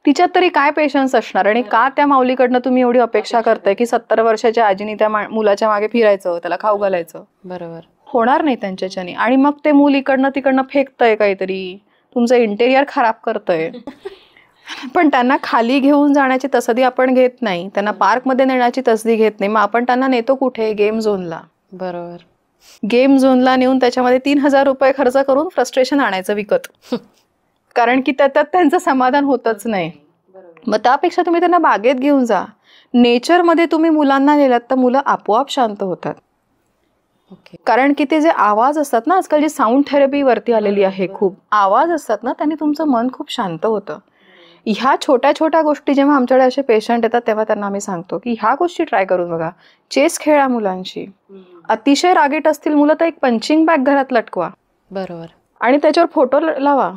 तिच्यात तरी काय पेशन्स असणार आणि का त्या माऊलीकडनं तुम्ही एवढी अपेक्षा करताय की 70 वर्षाच्या आजीनी त्या मुलाच्या मागे फिरायचं, त्याला खाऊ घालायचं. बरोबर. होणार नाही त्यांच्याच्यानी. आणि मग ते मूल इकडनं तिकडनं फेकतंय काहीतरी, तुमचं इंटेरियर खराब करतंय. पण त्यांना खाली घेऊन जाण्याची तसदी आपण घेत नाही, त्यांना पार्कमध्ये नेण्याची तसदी घेत नाही. मग आपण त्यांना नेतो कुठे, गेम झोनला. बरोबर. गेम झोनला नेऊन त्याच्यामध्ये 3000 रुपये खर्च करून फ्रस्ट्रेशन आणायचं विकत, कारण की त्यात त्यांचं समाधान होतच नाही. मग त्यापेक्षा तुम्ही त्यांना बागेत घेऊन जा. नेचरमध्ये तुम्ही मुलांना नेलात तर मुलं आपोआप शांत होतात. कारण की ते जे आवाज असतात ना, आजकाल जी साऊंड थेरपी वरती आलेली आहे, खूप आवाज असतात ना, त्यांनी तुमचं मन खूप शांत होतं. ह्या छोट्या छोट्या गोष्टी जेव्हा आमच्याकडे असे पेशंट येतात तेव्हा त्यांना आम्ही सांगतो की ह्या गोष्टी ट्राय करून बघा. चेस खेळा मुलांशी. अतिशय रागीट असतील मुलं तर एक पंचिंग बॅग घरात लटकवा. बरोबर. आणि त्याच्यावर फोटो लावा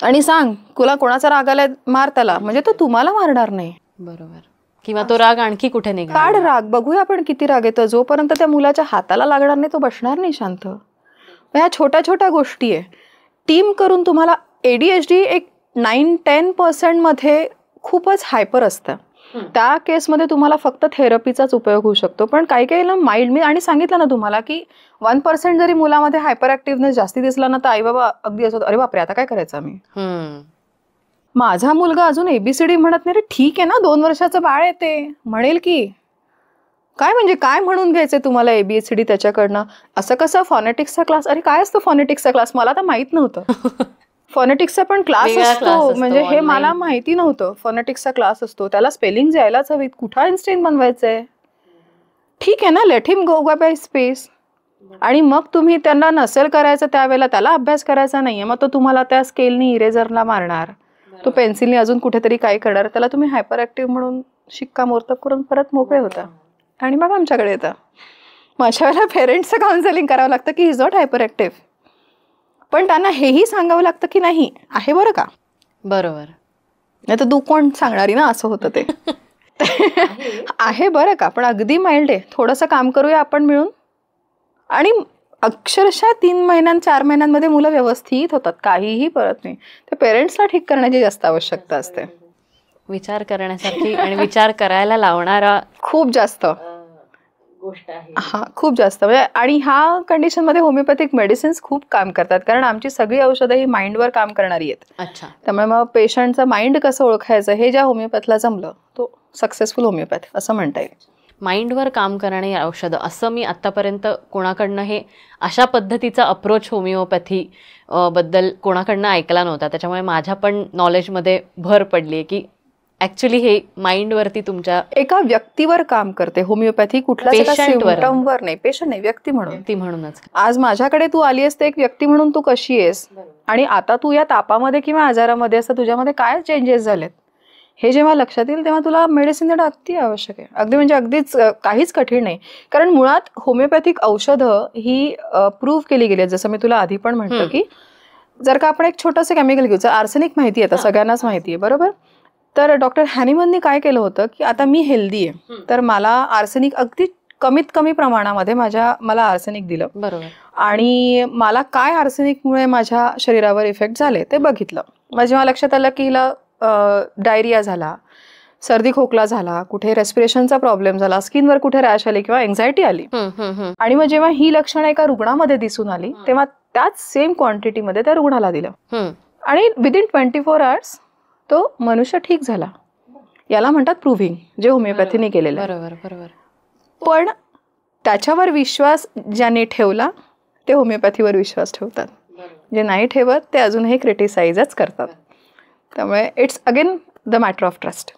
आणि सांग तुला कोणाचा राग आलाय मार त्याला, म्हणजे तो तुम्हाला मारणार नाही. बरोबर. किंवा तो राग आणखी कुठे निघाला, काढ राग, बघूया आपण किती राग येतो. जोपर्यंत त्या मुलाच्या हाताला लागणार नाही तो बसणार नाही शांत. ह्या छोट्या छोट्या गोष्टी आहे. टीम करून तुम्हाला ADHD एक 9-10% मध्ये खूपच हायपर असतं. त्या केसमध्ये तुम्हाला फक्त थेरपीचाच उपयोग होऊ शकतो. पण काही काही माइल्ड, मी आणि सांगितलं ना तुम्हाला की 1% जरी मुलामध्ये हायपर ऍक्टिव्हनेस जास्ती दिसला ना तर आई बाबा अगदी असं अरे बापरे आता काय करायचं आम्ही. माझा मुलगा अजून ABCD म्हणत नाही रे. ठीक आहे ना, 2 वर्षाचं बाळ आहे ते म्हणेल की काय, म्हणजे काय म्हणून घ्यायचंय तुम्हाला ABCD त्याच्याकडनं. असं कसं फॉनेटिक्सचा क्लास, अरे काय असतो फॉनेटिक्सचा क्लास, मला तर माहित नव्हतं. फॉनेटिक्सचा पण क्लास असतो, म्हणजे हे मला माहिती नव्हतं. फॉनेटिक्सचा क्लास असतो, त्याला स्पेलिंग यायलाच हवीत, कुठं आइन्स्टाईन बनवायचंय. ठीक आहे ना, let him go bye space. आणि मग तुम्ही त्यांना नसेल करायचं त्यावेळेला, त्याला अभ्यास करायचा नाहीये, मग तो तुम्हाला त्या स्केलनी इरेझरला मारणार, तो पेन्सिलने अजून कुठेतरी काय करणार. त्याला तुम्ही हायपर ऍक्टिव्ह म्हणून शिक्कामोर्तब करून परत मोकळे होता आणि मग आमच्याकडे येतं. माझ्या वेळेला पेरेंट्सचं काउन्सिलिंग करावं लागतं की इज नॉट हायपर ऍक्टिव्ह, पण त्यांना हेही सांगावं लागतं की नाही आहे बरं का. बरोबर. नाही तर तू कोण सांगणारी ना, असं होतं ते. आहे बरं का, पण अगदी माइल्ड आहे, थोडंसं काम करूया आपण मिळून. आणि अक्षरशः 3 महिन्यां 4 महिन्यांमध्ये मुलं व्यवस्थित होतात, काहीही परत नाही. ते पेरेंट्सला ठीक करण्याची जास्त आवश्यकता असते. विचार करण्यासाठी आणि विचार करायला लावणारा खूप जास्त गोष्ट आहे. हा खूप जास्त म्हणजे. आणि ह्या कंडिशनमध्ये होमिओपॅथिक मेडिसिन्स खूप काम करतात, कारण आमची सगळी औषधं ही माइंडवर काम करणारी आहेत. अच्छा. त्यामुळे मग पेशंटचं माइंड कसं ओळखायचं हे ज्या होमिओपॅथला जमलं तो सक्सेसफुल होमिओपॅथ असं म्हणता येईल. माइंडवर काम करणारी औषधं, असं मी आत्तापर्यंत कोणाकडनं हे अशा पद्धतीचा अप्रोच होमिओपॅथी बद्दल कोणाकडनं ऐकला नव्हता. त्याच्यामुळे माझ्या पण नॉलेजमध्ये भर पडली आहे की ऍक्च्युली हे माइंड वरती तुमच्या एका व्यक्तीवर काम करते होमिओपॅथी, कुठल्या सिम्पटमवर नाही, पेशंट नाही, व्यक्ती म्हणून. ती म्हणूनच आज माझ्याकडे तू आली असते एक व्यक्ती म्हणून, तू कशी आहेस आणि आता तू या तापामध्ये किंवा आजारामध्ये असता, तुझ्यामध्ये काय चेंजेस झालेत हे जेव्हा लक्षात येईल तेव्हा तुला मेडिसिन देणं अगदी आवश्यक आहे. अगदी म्हणजे अगदीच काहीच कठीण नाही. कारण मुळात होमिओपॅथिक औषधं ही प्रूव्ह केली गेली आहेत. जसं मी तुला आधी पण म्हटलं की जर का आपण एक छोटंसं केमिकल घेऊ, आर्सेनिक माहिती आहे, आता सगळ्यांनाच माहिती आहे बरोबर. तर डॉक्टर हॅनिमननी काय केलं होतं की आता मी हेल्दी आहे तर मला आर्सेनिक अगदी कमीत कमी प्रमाणामध्ये मला आर्सेनिक दिलं बरोबर आणि मला काय आर्सेनिकमुळे माझ्या शरीरावर इफेक्ट झाले ते बघितलं. जेव्हा लक्षात आलं की हिला डायरिया झाला, सर्दी खोकला झाला, कुठे रेस्पिरेशनचा प्रॉब्लेम झाला, स्किनवर कुठे रॅश आली किंवा एन्झायटी आली आणि मग जेव्हा ही लक्षणं एका रुग्णामध्ये दिसून आली तेव्हा त्याच सेम क्वांटिटीमध्ये त्या रुग्णाला दिलं आणि विदिन 24 hours तो मनुष्य ठीक झाला. याला म्हणतात प्रूव्हिंग, जे होमिओपॅथीने केलेलं आहे. बरोबर बरोबर. पण त्याच्यावर विश्वास ज्याने ठेवला ते होमिओपॅथीवर विश्वास ठेवतात, जे नाही ठेवत ते अजूनही क्रिटिसाइजच करतात. त्यामुळे it's again the matter of trust.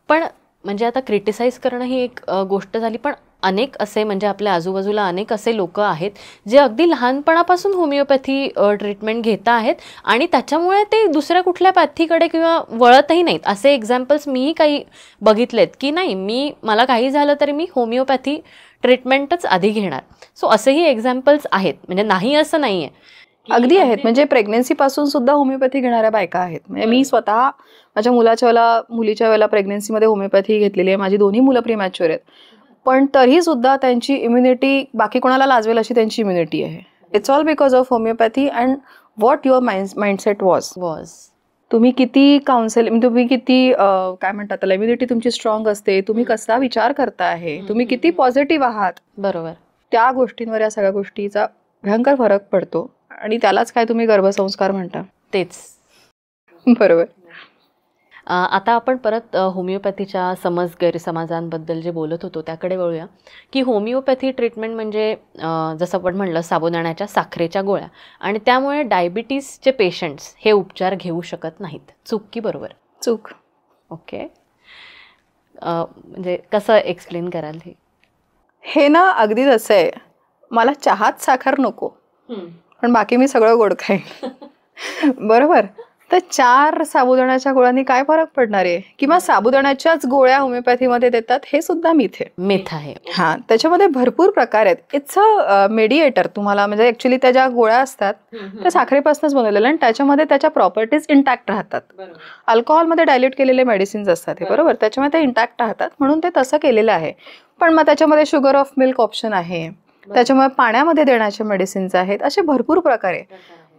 पण म्हणजे आता क्रिटिसाइज करणं ही एक गोष्ट झाली, पण अनेक असे म्हणजे आपल्या आजूबाजूला अनेक असे लोक आहेत जे अगदी लहानपणापासून होमिओपॅथी ट्रीटमेंट घेत आहेत आणि त्याच्यामुळे ते दुसऱ्या कुठल्या पॅथीकडे किंवा वळतही नाहीत. असे एक्झाम्पल्स मीही काही बघितलेत की नाही, मला काही झालं तरी मी होमिओपॅथी ट्रीटमेंटच आधी घेणार. सो असेही एक्झाम्पल्स आहेत, म्हणजे नाही असं नाही आहे, अगदी आहेत. म्हणजे प्रेग्नेन्सीपासून सुद्धा होमिओपॅथी घेणाऱ्या बायका आहेत. म्हणजे मी स्वतः माझ्या मुलीच्या वेळेला प्रेग्नेन्सीमध्ये होमिओपॅथी घेतलेली आहे. माझी दोन्ही मुलं प्रीमॅच्युअर आहेत, पण तरी सुद्धा त्यांची इम्युनिटी बाकी कोणाला लाजवेल अशी त्यांची इम्युनिटी आहे. It's all because of homeopathy and what your mindset was. तुम्ही किती तुम्ही किती काय म्हणतात त्याला, इम्युनिटी तुमची स्ट्रॉंग असते, तुम्ही कसा विचार करता आहे, तुम्ही किती पॉझिटिव्ह आहात, बरोबर, त्या गोष्टींवर या सगळ्या गोष्टीचा भयंकर फरक पडतो आणि त्यालाच काय तुम्ही गर्भसंस्कार म्हणता. तेच बरोबर. आता आपण परत होमिओपॅथीच्या गैरसमजांबद्दल जे बोलत होतो त्याकडे वळूया की होमिओपॅथी ट्रीटमेंट म्हणजे जसं आपण म्हणलं साबुदाण्याच्या साखरेच्या गोळ्या, आणि त्यामुळे डायबिटीसचे पेशंट्स हे उपचार घेऊ शकत नाहीत. चूक की बरोबर? चूक. ओके. म्हणजे कसं एक्सप्लेन कराल हे ना? अगदी तसं आहे, मला चहात साखर नको पण बाकी मी सगळं गोड खाईन. बरोबर. तर 4 साबुदाण्याच्या गोळ्यांनी काय फरक पडणार आहे? किंवा साबुदाण्याच्याच गोळ्या होमिओपॅथीमध्ये देतात, हे सुद्धा मिथ आहे. हा, त्याच्यामध्ये भरपूर प्रकार आहेत. It's a mediator. तुम्हाला म्हणजे ऍक्च्युली त्या ज्या गोळ्या असतात त्या साखरेपासूनच बनवलेल्या आणि त्याच्यामध्ये त्याच्या प्रॉपर्टीज इंटॅक्ट राहतात. अल्कोहॉलमध्ये डायल्यूट केलेले मेडिसिन्स असतात हे, बरोबर, त्याच्यामध्ये ते इंटॅक्ट राहतात म्हणून ते तसं केलेलं आहे. पण मग त्याच्यामध्ये शुगर ऑफ मिल्क ऑप्शन आहे, त्याच्यामुळे पाण्यामध्ये देण्याचे मेडिसिन्स आहेत, असे भरपूर प्रकार आहे.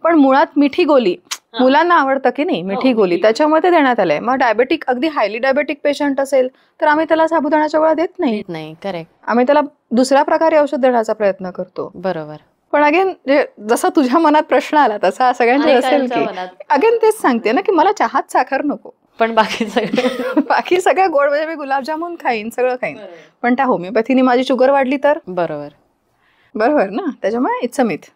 पण मुळात मिठी गोली मुलांना आवडतं की नाही, मिठी गोली, त्याच्यामुळे ते देण्यात आलंय. मग डायबेटिक, अगदी हायली डायबेटिक पेशंट असेल तर आम्ही त्याला साबुदाण्याच्या गोळ्या देत नाही. करेक्ट. आम्ही त्याला दुसऱ्या प्रकारे औषध देण्याचा प्रयत्न करतो. बरोबर. पण अगेन जसा तुझ्या मनात प्रश्न आला तसा सगळ्यांच्या असेल की, अगेन तेच सांगते ना की मला चहात साखर नको पण बाकी सगळं गोड, म्हणजे मी गुलाबजामुन खाईन, सगळं खाईन, पण त्या होमिओपॅथीने माझी शुगर वाढली तर? बरोबर ना. त्याच्यामुळे इट्स अ मिथ.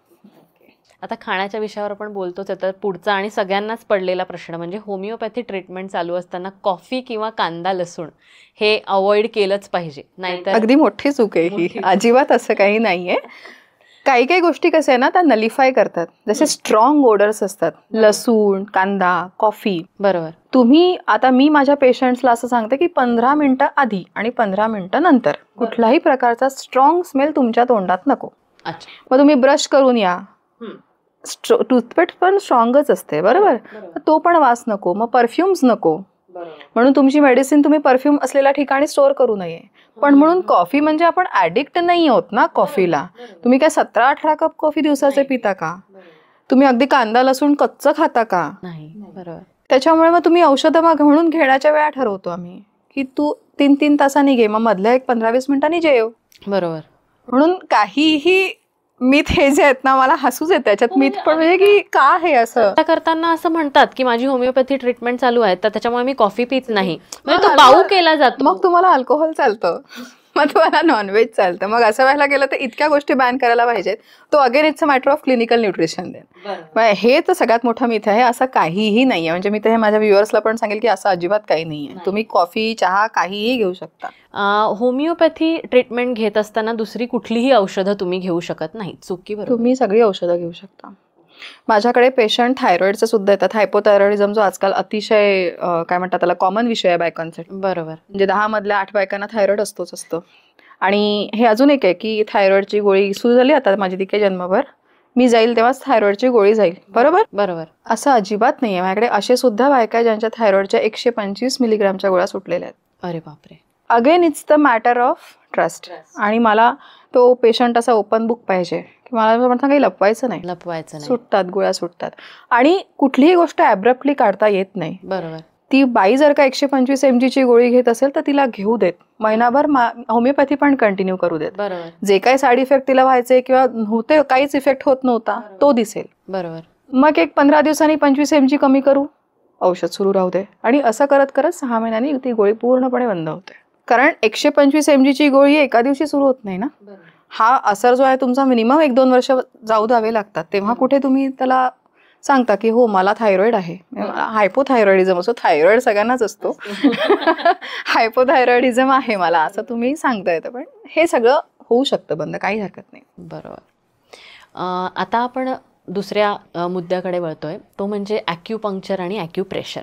आता खाण्याच्या विषयावर आपण बोलतोच आहे, तर पुढचा आणि सगळ्यांनाच पडलेला प्रश्न म्हणजे होमिओपॅथी ट्रीटमेंट चालू असताना कॉफी किंवा कांदा लसूण हे अवॉइड केलंच पाहिजे, नाहीतर? अगदी मोठी चूक आहे ही. अजिबात असं काही नाहीये. काही काही गोष्टी कसं आहे ना, त्या नलिफाय करतात. जसे स्ट्रॉंग ओडर्स असतात, लसूण, कांदा, कॉफी. बरोबर. तुम्ही आता मी माझ्या पेशंट्सला असं सांगते की 15 मिनिटं आधी आणि 15 मिनिटं नंतर कुठल्याही प्रकारचा स्ट्रॉंग स्मेल तुमच्या तोंडात नको. मग तुम्ही ब्रश करून या, टूथपेस्ट पण स्ट्रॉंगच असते, बरोबर, तो पण वास नको. मग परफ्युम्स नको, म्हणून तुमची मेडिसिन तुम्ही परफ्यूम असलेल्या ठिकाणी स्टोअर करू नये. पण म्हणून कॉफी म्हणजे आपण ऍडिक्ट नाही आहोत ना कॉफीला. तुम्ही काय 17-18 कप कॉफी दिवसाचे पिता का? तुम्ही अगदी कांदा लसूण कच्चं खाता का? नाही. बरोबर. त्याच्यामुळे मग तुम्ही औषधं म्हणून घेण्याच्या वेळा ठरवतो आम्ही की तू 3-3 तासांनी घे, मग मधल्या एक 15-20 मिनिटांनी जेव. बरोबर. म्हणून काहीही मिथ हे जे आहेत ना, मला हसूच येते त्याच्यात. मिथ पण म्हणजे की का हे असं करताना असं म्हणतात की माझी होमिओपॅथी ट्रीटमेंट चालू आहे तर त्याच्यामुळे मी कॉफी पित नाही, म्हणजे तो बाऊ केला जातो. मग तुम्हाला अल्कोहोल चालतं. मग तुम्हाला नॉनव्हेज चालतं. मग असं व्हायला गेलं तर इतक्या गोष्टी बॅन करायला पाहिजेत. तो again it's a matter of clinical nutrition then. हे तर सगळ्यात मोठं मिथ आहे. असं काहीही नाही आहे. म्हणजे मी तर हे माझ्या व्ह्युअर्सला पण सांगेल की असं अजिबात काही नाही आहे. तुम्ही कॉफी चहा काहीही घेऊ शकता. होमिओपॅथी ट्रीटमेंट घेत असताना दुसरी कुठलीही औषधं तुम्ही घेऊ शकत नाही, चुकी बरोबर? तुम्ही सगळी औषधं घेऊ शकता. माझ्याकडे पेशंट थायरॉइडचे सुद्धा येतात. हायपोथायरॉइडिझम जो आजकाल अतिशय काय म्हणतात त्याला कॉमन विषय आहे बायकांसाठी. बरोबर. म्हणजे 10 मधल्या 8 बायकांना थायरॉइड असतोच असतो. आणि हे अजून एक आहे की थायरॉइडची गोळी सुरू झाली आता माझी तिथे जन्मभर, मी जाईल तेव्हाच थायरॉइडची गोळी जाईल. बरोबर बरोबर. असं अजिबात नाहीये. माझ्याकडे असे सुद्धा बायका आहे ज्यांच्या थायरॉइडच्या 125 मिलीग्रामच्या गोळ्या सुटलेल्या आहेत. अरे बापरे. Again it's the matter of trust. आणि मला तो पेशंट असा ओपन बुक पाहिजे की मला म्हणता काही लपवायचं नाही. सुटतात गोळ्या सुटतात. आणि कुठलीही गोष्ट ॲब्रप्टली काढता येत नाही. बरोबर. ती बाई जर का 125 mg ची गोळी घेत असेल तर तिला घेऊ देत. महिनाभर होमिओपॅथी पण कंटिन्यू करू देत. बरोबर. जे काही साईड इफेक्ट तिला व्हायचे किंवा होते काहीच इफेक्ट होत नव्हता तो दिसेल. बरोबर. मग एक 15 दिवसांनी 25 mg कमी करू, औषध सुरू राहू दे. आणि असं करत करत 6 महिन्यांनी ती गोळी पूर्णपणे बंद होते. कारण 125 mg ची गोळी एका दिवशी सुरू होत नाही ना. हा असर जो आहे तुमचा मिनिमम 1-2 वर्ष जाऊ द्यावे लागतात. तेव्हा कुठे तुम्ही त्याला सांगता की हो मला थायरॉइड आहे. हायपोथायरॉइडिझम असो, थायरॉइड सगळ्यांनाच असतो. हायपोथायरॉइडिझम आहे मला असं तुम्ही सांगता येतं. पण हे सगळं होऊ शकतं बंद, काही हरकत नाही. बरोबर. आता आपण दुसऱ्या मुद्द्याकडे वळतोय, तो म्हणजे ॲक्युपंक्चर आणि ॲक्युप्रेशर.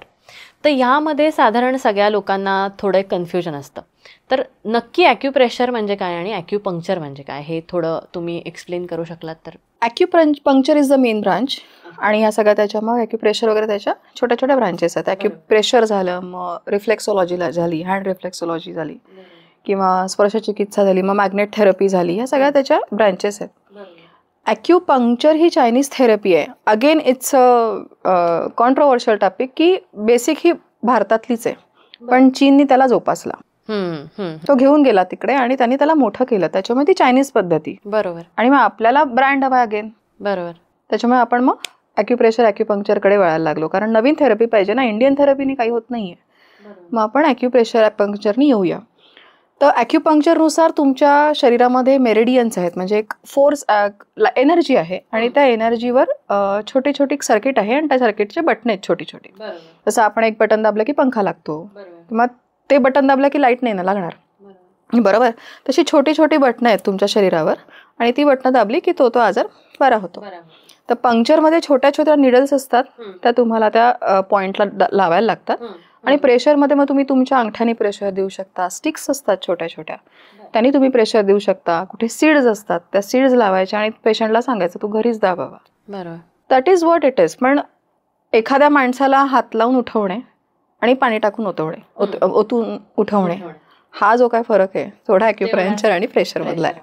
तर यामध्ये साधारण सगळ्या लोकांना थोडं कन्फ्युजन असतं. तर नक्की ॲक्युप्रेशर म्हणजे काय आणि ॲक्युपंक्चर म्हणजे काय हे थोडं तुम्ही एक्सप्लेन करू शकलात तर? Acupuncture is the main branch. आणि ह्या सगळ्या त्याच्या मग ॲक्युप्रेशर वगैरे त्याच्या छोट्या छोट्या ब्रांचेस आहेत. ॲक्युप्रेशर झालं, मग रिफ्लेक्सोलॉजी झाली, हँड रिफ्लेक्सोलॉजी झाली, किंवा स्पर्शचिकित्सा झाली, मग मॅग्नेट थेरपी झाली. ह्या सगळ्या त्याच्या ब्रांचेस आहेत. ॲक्युपंक्चर ही चायनीज थेरपी आहे. Again it's a controversial topic की बेसिक ही भारतातलीच आहे, पण चीननी त्याला जोपासला. तो घेऊन गेला तिकडे आणि त्यांनी त्याला मोठं केलं. त्याच्यामुळे ती चायनीज पद्धती. बरोबर. आणि मग आपल्याला ब्रँड हवा अगेन. बरोबर. त्याच्यामुळे आपण मग ॲक्युप्रेशर ॲक्युपंक्चरकडे वळायला लागलो. कारण नवीन थेरपी पाहिजे ना, इंडियन थेरपीने काही होत नाहीये. मग आपण ॲक्युप्रेशर ॲक्युपंक्चरनी येऊया. तर ॲक्युपंक्चरनुसार तुमच्या शरीरामध्ये मेरिडियन्स आहेत, म्हणजे एक फोर्स एनर्जी आहे आणि त्या एनर्जीवर छोटे छोटे सर्किट आहे आणि त्या सर्किटचे बटन आहेत छोटी छोटी. जसं आपण एक बटन दाबलं की पंखा लागतो, किंवा ते बटन दाबलं की लाईट नाही ना लागणार. बरोबर. तशी छोटी छोटी बटणं आहेत तुमच्या शरीरावर आणि ती बटणं दाबली की तो आजार बरा होतो. तर पंक्चरमध्ये छोट्या छोट्या निडल्स असतात, त्या तुम्हाला त्या पॉइंटला लावायला लागतात. आणि प्रेशरमध्ये मग तुम्ही तुमच्या अंगठ्याने प्रेशर देऊ शकता. स्टिक्स असतात छोट्या छोट्या, त्यांनी तुम्ही प्रेशर देऊ शकता. कुठे सीड्स असतात, त्या सीड्स लावायच्या आणि पेशंटला सांगायचं तू घरीच दाबावा. बरोबर. That is what it is. पण एखाद्या माणसाला हात लावून उठवणे आणि पाणी टाकून ओतून उठवणे, हा जो काय फरक आहे थोडा ॲक्युपंक्चर आणि प्रेशर मधला आहे,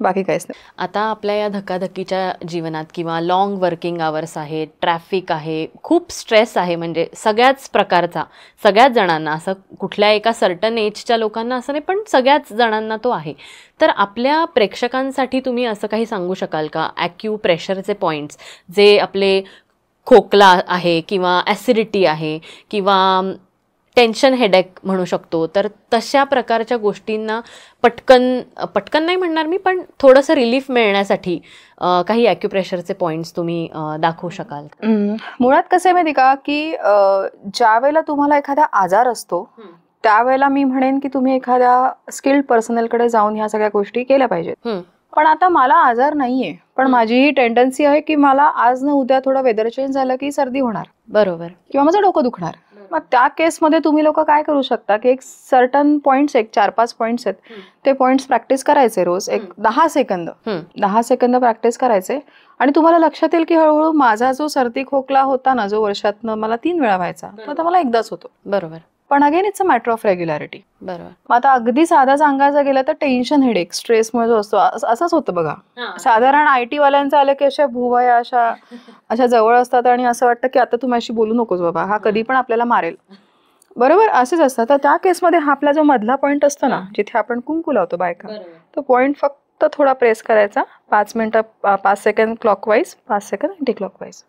बाकी काहीच नाही. आता आपल्या या धकाधकीच्या जीवनात किंवा लॉंग वर्किंग आवर्स आहे, ट्रॅफिक आहे, खूप स्ट्रेस आहे, म्हणजे सगळ्याच प्रकारचा, सगळ्याच जणांना, असं कुठल्या एका सर्टन एजच्या लोकांना असं नाही, पण सगळ्याच जणांना तो आहे. तर आपल्या प्रेक्षकांसाठी तुम्ही असं काही सांगू शकाल का ॲक्युप्रेशरचे पॉईंट्स, जे आपले खोकला आहे किंवा ॲसिडिटी आहे किंवा टेन्शन हेडेक म्हणू शकतो, तर तशा प्रकारच्या गोष्टींना पटकन नाही म्हणणार मी, पण थोडंसं रिलीफ मिळण्यासाठी काही ॲक्युप्रेशरचे पॉईंट्स तुम्ही दाखवू शकाल? मुळात कसं आहे माहिती का की ज्या वेळेला तुम्हाला एखादा आजार असतो त्यावेळेला मी म्हणेन की तुम्ही एखाद्या स्किल्ड पर्सनलकडे जाऊन ह्या सगळ्या गोष्टी केल्या पाहिजेत. पण आता मला आजार नाहीये, पण माझी ही टेंडन्सी आहे की मला आज न उद्या थोडं वेदर चेंज झालं की सर्दी होणार. बरोबर. किंवा माझं डोकं दुखणार. मग त्या केसमध्ये तुम्ही लोक काय करू शकता की एक सर्टन पॉइंट्स, एक 4-5 पॉइंट्स आहेत, ते पॉइंट्स प्रॅक्टिस करायचे रोज. एक 10 सेकंद प्रॅक्टिस करायचे आणि तुम्हाला लक्षात येईल की हळूहळू माझा जो सर्दी खोकला होता ना, जो वर्षातनं मला 3 वेळा व्हायचा, तो आता मला एकदाच होतो. बरोबर. पण again it's a matter of regularity. बरोबर. मग आता अगदी साधा सांगायचं गेलं तर टेन्शन हेडेक, स्ट्रेसमुळे जो असतो असंच होतं बघा. साधारण IT वाल्यांचं आलं की अशा भुवया अशा जवळ असतात आणि असं वाटतं की आता तू माझ्याशी बोलू नकोस बाबा, हा कधी पण आपल्याला मारेल. बरोबर. असेच असतात. तर त्या केसमध्ये हा आपला जो मधला पॉईंट असतो ना, जिथे आपण कुंकू लावतो बायका, तो पॉईंट फक्त थोडा प्रेस करायचा 5 मिनिटं, 5 second clockwise, 5 second anti clockwise,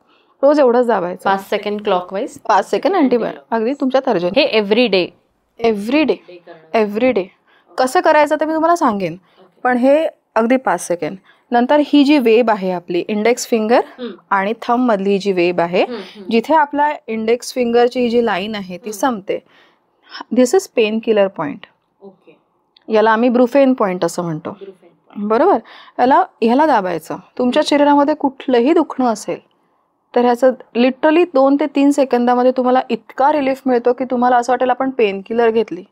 रोज एवढंच दाबायचं. 5 सेकंड क्लॉकवाईज, 5 सेकंड अँटी, अगदी तुमच्या तर्जनी. हे एव्हरी डे. कसं करायचं ते मी तुम्हाला सांगेन, पण हे अगदी 5 सेकंड. नंतर ही जी वेब आहे आपली इंडेक्स फिंगर आणि थंब मधली ही जी वेब आहे, जिथे आपला इंडेक्स फिंगरची ही जी लाईन आहे ती संपते, दिस इज पेन किलर पॉइंट. याला आम्ही ब्रुफेन पॉइंट असं म्हणतो, बरोबर. ह्याला दाबायचं. तुमच्या शरीरामध्ये कुठलंही दुखणं असेल तर ह्याचं लिटरली 2 ते 3 सेकंदामध्ये तुम्हाला इतका रिलीफ मिळतो की तुम्हाला असं वाटेल आपण पेन किलर घेतली.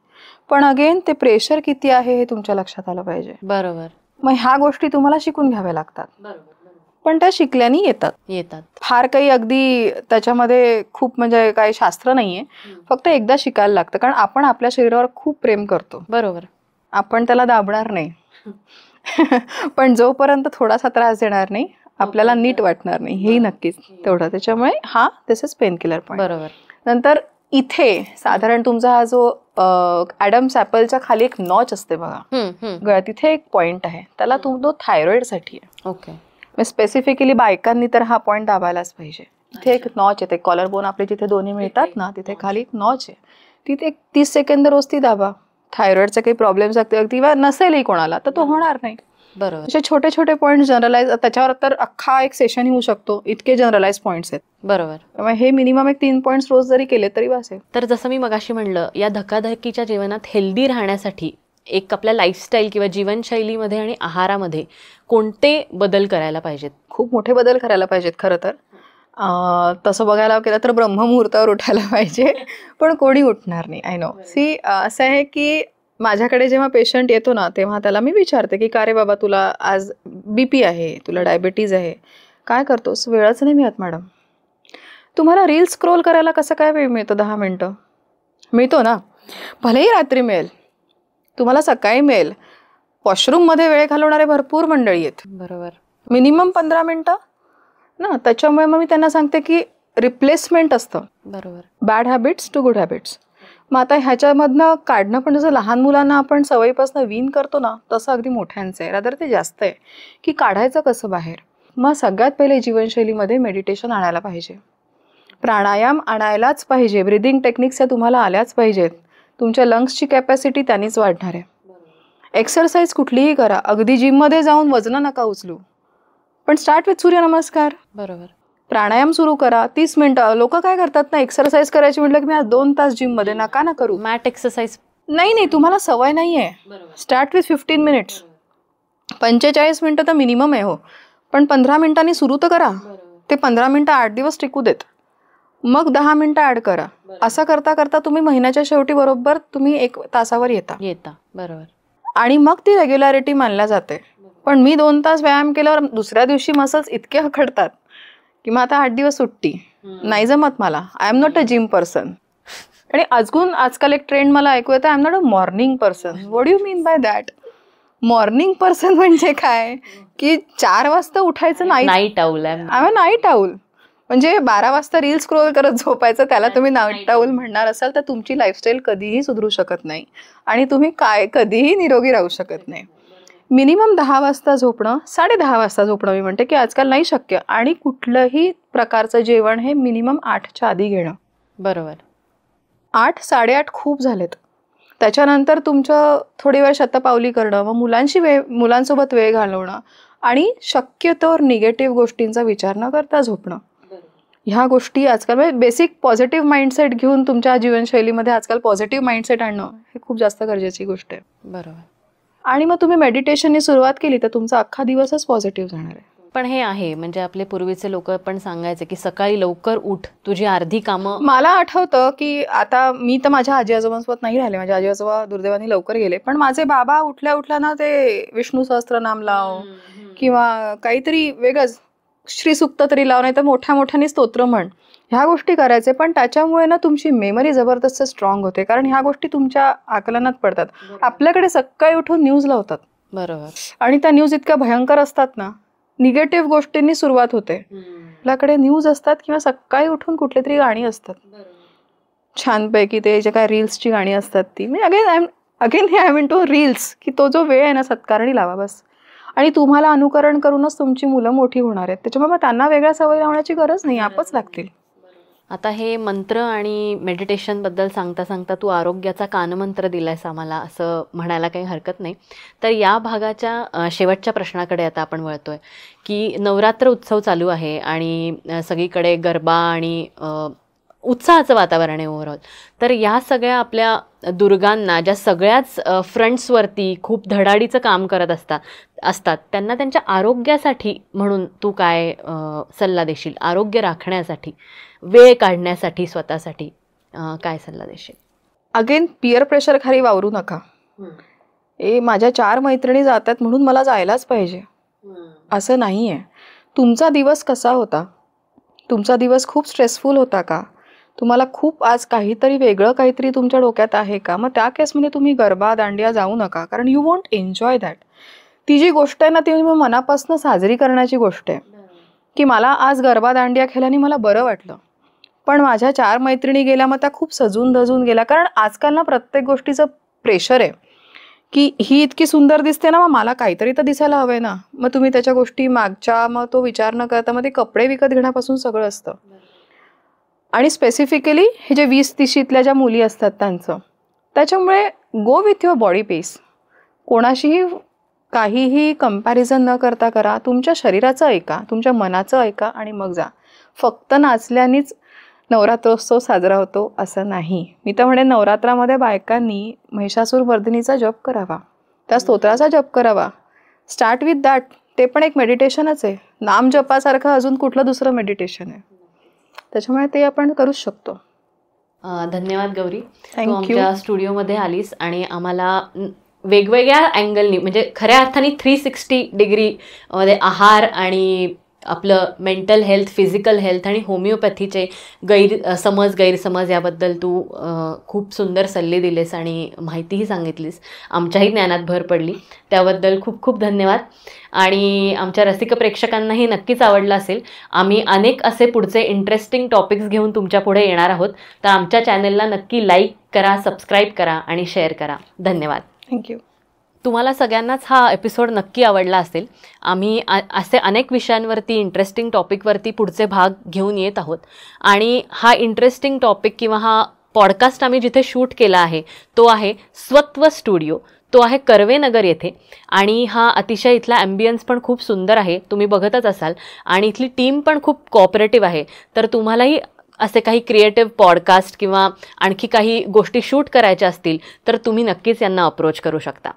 पण अगेन ते प्रेशर किती आहे हे तुमच्या लक्षात आलं पाहिजे. बरोबर. मग ह्या गोष्टी तुम्हाला शिकून घ्याव्या लागतात, पण त्या शिकल्याने येतात. फार काही अगदी त्याच्यामध्ये खूप म्हणजे काही शास्त्र नाहीये, फक्त एकदा शिकायला लागतं. कारण आपण आपल्या शरीरावर खूप प्रेम करतो, बरोबर. आपण त्याला दाबणार नाही पण जोपर्यंत थोडासा त्रास देणार नाही आपल्याला नीट वाटणार नाही, हेही नक्कीच तेवढं. त्याच्यामुळे हा दिस इज पेन किलर पॉइंट. बरोबर. नंतर इथे साधारण तुमचा हा जो ॲडम्स ॲपलच्या खाली एक नॉच असते बघा, तिथे एक पॉइंट आहे, त्याला तो थायरॉइडसाठी आहे. ओके. स्पेसिफिकली बायकांनी तर हा पॉइंट दाबायलाच पाहिजे. तिथे एक नॉच येते, कॉलर बोन आपले जिथे दोन्ही मिळतात ना, तिथे खाली एक नॉच आहे, तिथे एक 30 सेकंद रोज ती दाबा. थायरॉइडचा काही प्रॉब्लेम्स किंवा नसेलही कोणाला तर तो होणार नाही. बरोबर. असे छोटे छोटे पॉईंट जनरलाइज, त्याच्यावर तर अख्खा एक सेशन होऊ शकतो, इतके जनरलाइज पॉईंट्स आहेत. बरोबर. त्यामुळे हे मिनिमम एक 3 पॉईंट्स रोज जरी केले तरी बस आहे. तर जसं मी मगाशी म्हणलं, या धकाधकीच्या जीवनात हेल्दी राहण्यासाठी एक आपल्या लाईफस्टाईल किंवा जीवनशैलीमध्ये आणि आहारामध्ये कोणते बदल करायला पाहिजेत? खूप मोठे बदल करायला पाहिजेत खरं तर. तसं बघायला गेलं तर ब्रह्ममुहूर्तावर उठायला पाहिजे, पण कोणी उठणार नाही. I know. सी असं आहे की माझ्याकडे जेव्हा पेशंट येतो ना तेव्हा त्याला मी विचारते की का रे बाबा तुला आज BP आहे, तुला डायबिटीज आहे, काय करतोस? वेळच नाही मिळत मॅडम. तुम्हाला रील स्क्रोल करायला कसं काय वेळ मिळतो? 10 मिनटं मिळतो ना, भलेही रात्री मिळेल, तुम्हाला सकाळी मिळेल. वॉशरूममध्ये वेळ घालवणारे भरपूर मंडळी आहेत. बरोबर. मिनिमम 15 मिनटं ना. त्याच्यामुळे मग मी त्यांना सांगते की रिप्लेसमेंट असतं. बरोबर. Bad habits to good habits. मग आता ह्याच्यामधनं काढणं पण जसं लहान मुलांना आपण सवयीपासून वीन करतो ना, तसं अगदी मोठ्यांचं आहे, रादर ते जास्त आहे की काढायचं कसं बाहेर. मग सगळ्यात पहिले जीवनशैलीमध्ये मेडिटेशन आणायला पाहिजे, प्राणायाम आणायलाच पाहिजे, ब्रिदिंग टेक्निक्स या तुम्हाला आल्याच पाहिजेत. तुमच्या लंग्सची कॅपॅसिटी त्यांनीच वाढणार आहे. एक्सरसाइज कुठलीही करा, अगदी जिममध्ये जाऊन वजनं नका उचलू, पण स्टार्ट विथ सूर्यनमस्कार. बरोबर. प्राणायाम सुरू करा. 30 मिनिटं. लोक काय करतात ना, एक्सरसाइज करायची म्हटलं की मी आज 2 तास जिममध्ये, नका ना करू. मॅट एक्सरसाइज नाही, तुम्हाला सवय नाही आहे. Start with 15 minutes. 45 मिनिटं तर मिनिमम आहे हो, पण 15 मिनिटांनी सुरू तर करा. ते 15 मिनिटं 8 दिवस टिकू देत, मग 10 मिनिटं ॲड करा. असं करता करता तुम्ही महिन्याच्या शेवटी बरोबर तुम्ही 1 तासावर येता. बरोबर. आणि मग ती रेग्युलॅरिटी मानल्या जाते. पण मी 2 तास व्यायाम केल्यावर दुसऱ्या दिवशी मसल्स इतके हखडतात की मग आता 8 दिवस सुट्टी, नाही जमत मला. I am not a gym person. आणि आजकाल एक ट्रेंड मला ऐकू येतं, I am not a morning person. What do you mean by that? Morning person म्हणजे काय की 4 वाजता उठायचं नाही. Night owl. I am a night owl. म्हणजे 12 वाजता रील स्क्रोल करत झोपायचं, त्याला तुम्ही नाईट आऊल म्हणणार असाल तर तुमची लाईफस्टाईल कधीही सुधरू शकत नाही आणि तुम्ही कधीही निरोगी राहू शकत नाही. मिनिमम 10 वाजता झोपणं, 10:30 वाजता झोपणं मी म्हणते की आजकाल नाही शक्य. आणि कुठलंही प्रकारचं जेवण हे मिनिमम 8च्या आधी घेणं. बरोबर. 8, 8:30 खूप झालेत. त्याच्यानंतर तुमचं थोडी वेळ शतपावली करणं, मग मुलांसोबत वेळ घालवणं आणि शक्यतोवर निगेटिव्ह गोष्टींचा विचार न करता झोपणं. ह्या गोष्टी आजकाल म्हणजे बेसिक पॉझिटिव्ह माइंडसेट घेऊन तुमच्या जीवनशैलीमध्ये आजकाल पॉझिटिव्ह माइंडसेट आणणं हे खूप जास्त गरजेची गोष्ट आहे. बरोबर. आणि मग तुम्ही मेडिटेशनने सुरुवात केली तर तुमचा अख्खा दिवसच पॉझिटिव्ह जाणार आहे. पण हे आहे म्हणजे आपले पूर्वीचे लोक पण सांगायचे की सकाळी लवकर उठ, तुझी अर्धी कामं. मला आठवतं की आता मी तर माझ्या आजी आजोबांसोबत नाही राहिले, माझे आजी आजोबा दुर्दैवाने लवकर गेले, पण माझे बाबा उठल्या ना ते विष्णू सहस्त्रनाम लाव किंवा काहीतरी वेगळंच श्रीसुक्त तरी लाव, नाही तर मोठ्याने स्तोत्र म्हण, ह्या गोष्टी करायचे. पण त्याच्यामुळे ना तुमची मेमरी जबरदस्त स्ट्रॉंग होते, कारण ह्या गोष्टी तुमच्या आकलनात पडतात. आपल्याकडे सकाळी उठून न्यूज लावतात. बरोबर. आणि त्या न्यूज इतक्या भयंकर असतात ना, निगेटिव्ह गोष्टींनी सुरुवात होते. आपल्याकडे न्यूज असतात किंवा सकाळी उठून कुठली तरी गाणी असतात छानपैकी, ते जे काय रील्सची गाणी असतात ती. मी again I mean to reels, की तो जो वेळ आहे ना सत्कारणी लावा बस. आणि तुम्हाला अनुकरण करूनच तुमची मुलं मोठी होणार आहेत, त्याच्यामुळे मग त्यांना वेगळ्या सवयी लावण्याची गरज नाही, आपच लागतील. आता हे मंत्र आणि मेडिटेशनबद्दल सांगता सांगता तू आरोग्याचा कानमंत्र दिलायस आम्हाला असं म्हणायला काही हरकत नाही. तर या भागाच्या शेवटच्या प्रश्नाकडे आता आपण वळतोय की नवरात्र उत्सव चालू आहे आणि सगळीकडे गरबा आणि उत्साहाचं वातावरण आहे ओव्हरऑल. तर या सगळ्या आपल्या दुर्गांना ज्या सगळ्याच फ्रंट्सवरती खूप धडाडीचं काम करत असतात त्यांना त्यांच्या आरोग्यासाठी म्हणून तू काय सल्ला देशील? आरोग्य राखण्यासाठी, वेळ काढण्यासाठी स्वतःसाठी काय सल्ला देशील? अगेन पिअर प्रेशर खाली वावरू नका. माझ्या 4 मैत्रिणी जातात म्हणून मला जायलाच पाहिजे असं नाही आहे. तुमचा दिवस कसा होता? तुमचा दिवस खूप स्ट्रेसफुल होता का? तुम्हाला खूप आज काहीतरी वेगळं काहीतरी तुमच्या डोक्यात आहे का? मग त्या केसमध्ये तुम्ही गरबा दांडिया जाऊ नका, कारण यू वॉन्ट एन्जॉय दॅट. ती जी गोष्ट आहे ना ती मनापासून साजरी करण्याची गोष्ट आहे की मला आज गरबा दांडिया खेळल्याने मला बरं वाटलं, पण माझ्या 4 मैत्रिणी गेल्या मग त्या खूप सजून धजून गेल्या. कारण आजकाल ना प्रत्येक गोष्टीचं प्रेशर आहे की ही इतकी सुंदर दिसते ना, मग मला काहीतरी तर दिसायला हवंय ना. मग तुम्ही त्याच्या गोष्टी मागच्या मग तो विचार न करता मग ते कपडे विकत घेण्यापासून सगळं असतं. आणि स्पेसिफिकली हे जे 20-30ल्या ज्या मुली असतात त्यांचं, त्याच्यामुळे गो विथ युअर बॉडी पेस. कोणाशीही काहीही कंपॅरिझन न करता करा. तुमच्या शरीराचं ऐका, तुमच्या मनाचं ऐका आणि मग जा. फक्त नाचल्यानेच नवरात्रोत्सव साजरा होतो असं नाही. मी तर म्हणेन नवरात्रामध्ये बायकांनी महिषासूरमर्दिनीचा जप करावा, त्या स्तोत्राचा जप करावा. Start with that. ते पण एक मेडिटेशनच आहे. नाम जपासारखं अजून कुठलं दुसरं मेडिटेशन आहे? त्याच्यामुळे ते आपण करूच शकतो. धन्यवाद गौरी, Thank तू you. आमच्या स्टुडिओमध्ये आलीस आणि आम्हाला वेगवेगळ्या अँगलनी म्हणजे खऱ्या अर्थाने 360 डिग्री मध्ये आहार आणि आपलं मेंटल हेल्थ, फिजिकल हेल्थ आणि होमिओपॅथीचे गैरसमज याबद्दल तू खूप सुंदर सल्ले दिलेस आणि माहितीही सांगितलीस. आमच्याही ज्ञानात भर पडली, त्याबद्दल खूप खूप धन्यवाद. आणि आमच्या रसिक प्रेक्षकांनाही नक्कीच आवडलं असेल. आम्ही अनेक असे पुढचे इंटरेस्टिंग टॉपिक्स घेऊन तुमच्या पुढे येणार आहोत. तर आमच्या चॅनलला नक्की लाईक करा, सबस्क्राईब करा आणि शेअर करा. धन्यवाद. थँक्यू. तुम्हाला सगळ्यांनाच हा एपिसोड नक्की आवडला असेल. आम्ही असे अनेक विषयांवरती, इंटरेस्टिंग टॉपिकवरती पुढचे भाग घेऊन येत आहोत. आणि हा इंटरेस्टिंग टॉपिक किंवा हा पॉडकास्ट आम्ही जिथे शूट केला आहे तो आहे स्वत्व स्टुडिओ. तो आहे कर्वेनगर येथे आणि हा अतिशय इथला ॲम्बियन्स पण खूप सुंदर आहे, तुम्ही बघतच असाल. आणि इथली टीम पण खूप कोऑपरेटिव्ह आहे. तर तुम्हालाही असे काही क्रिएटिव्ह पॉडकास्ट किंवा आणखी काही गोष्टी शूट करायच्या असतील तर तुम्ही नक्कीच यांना अप्रोच करू शकता.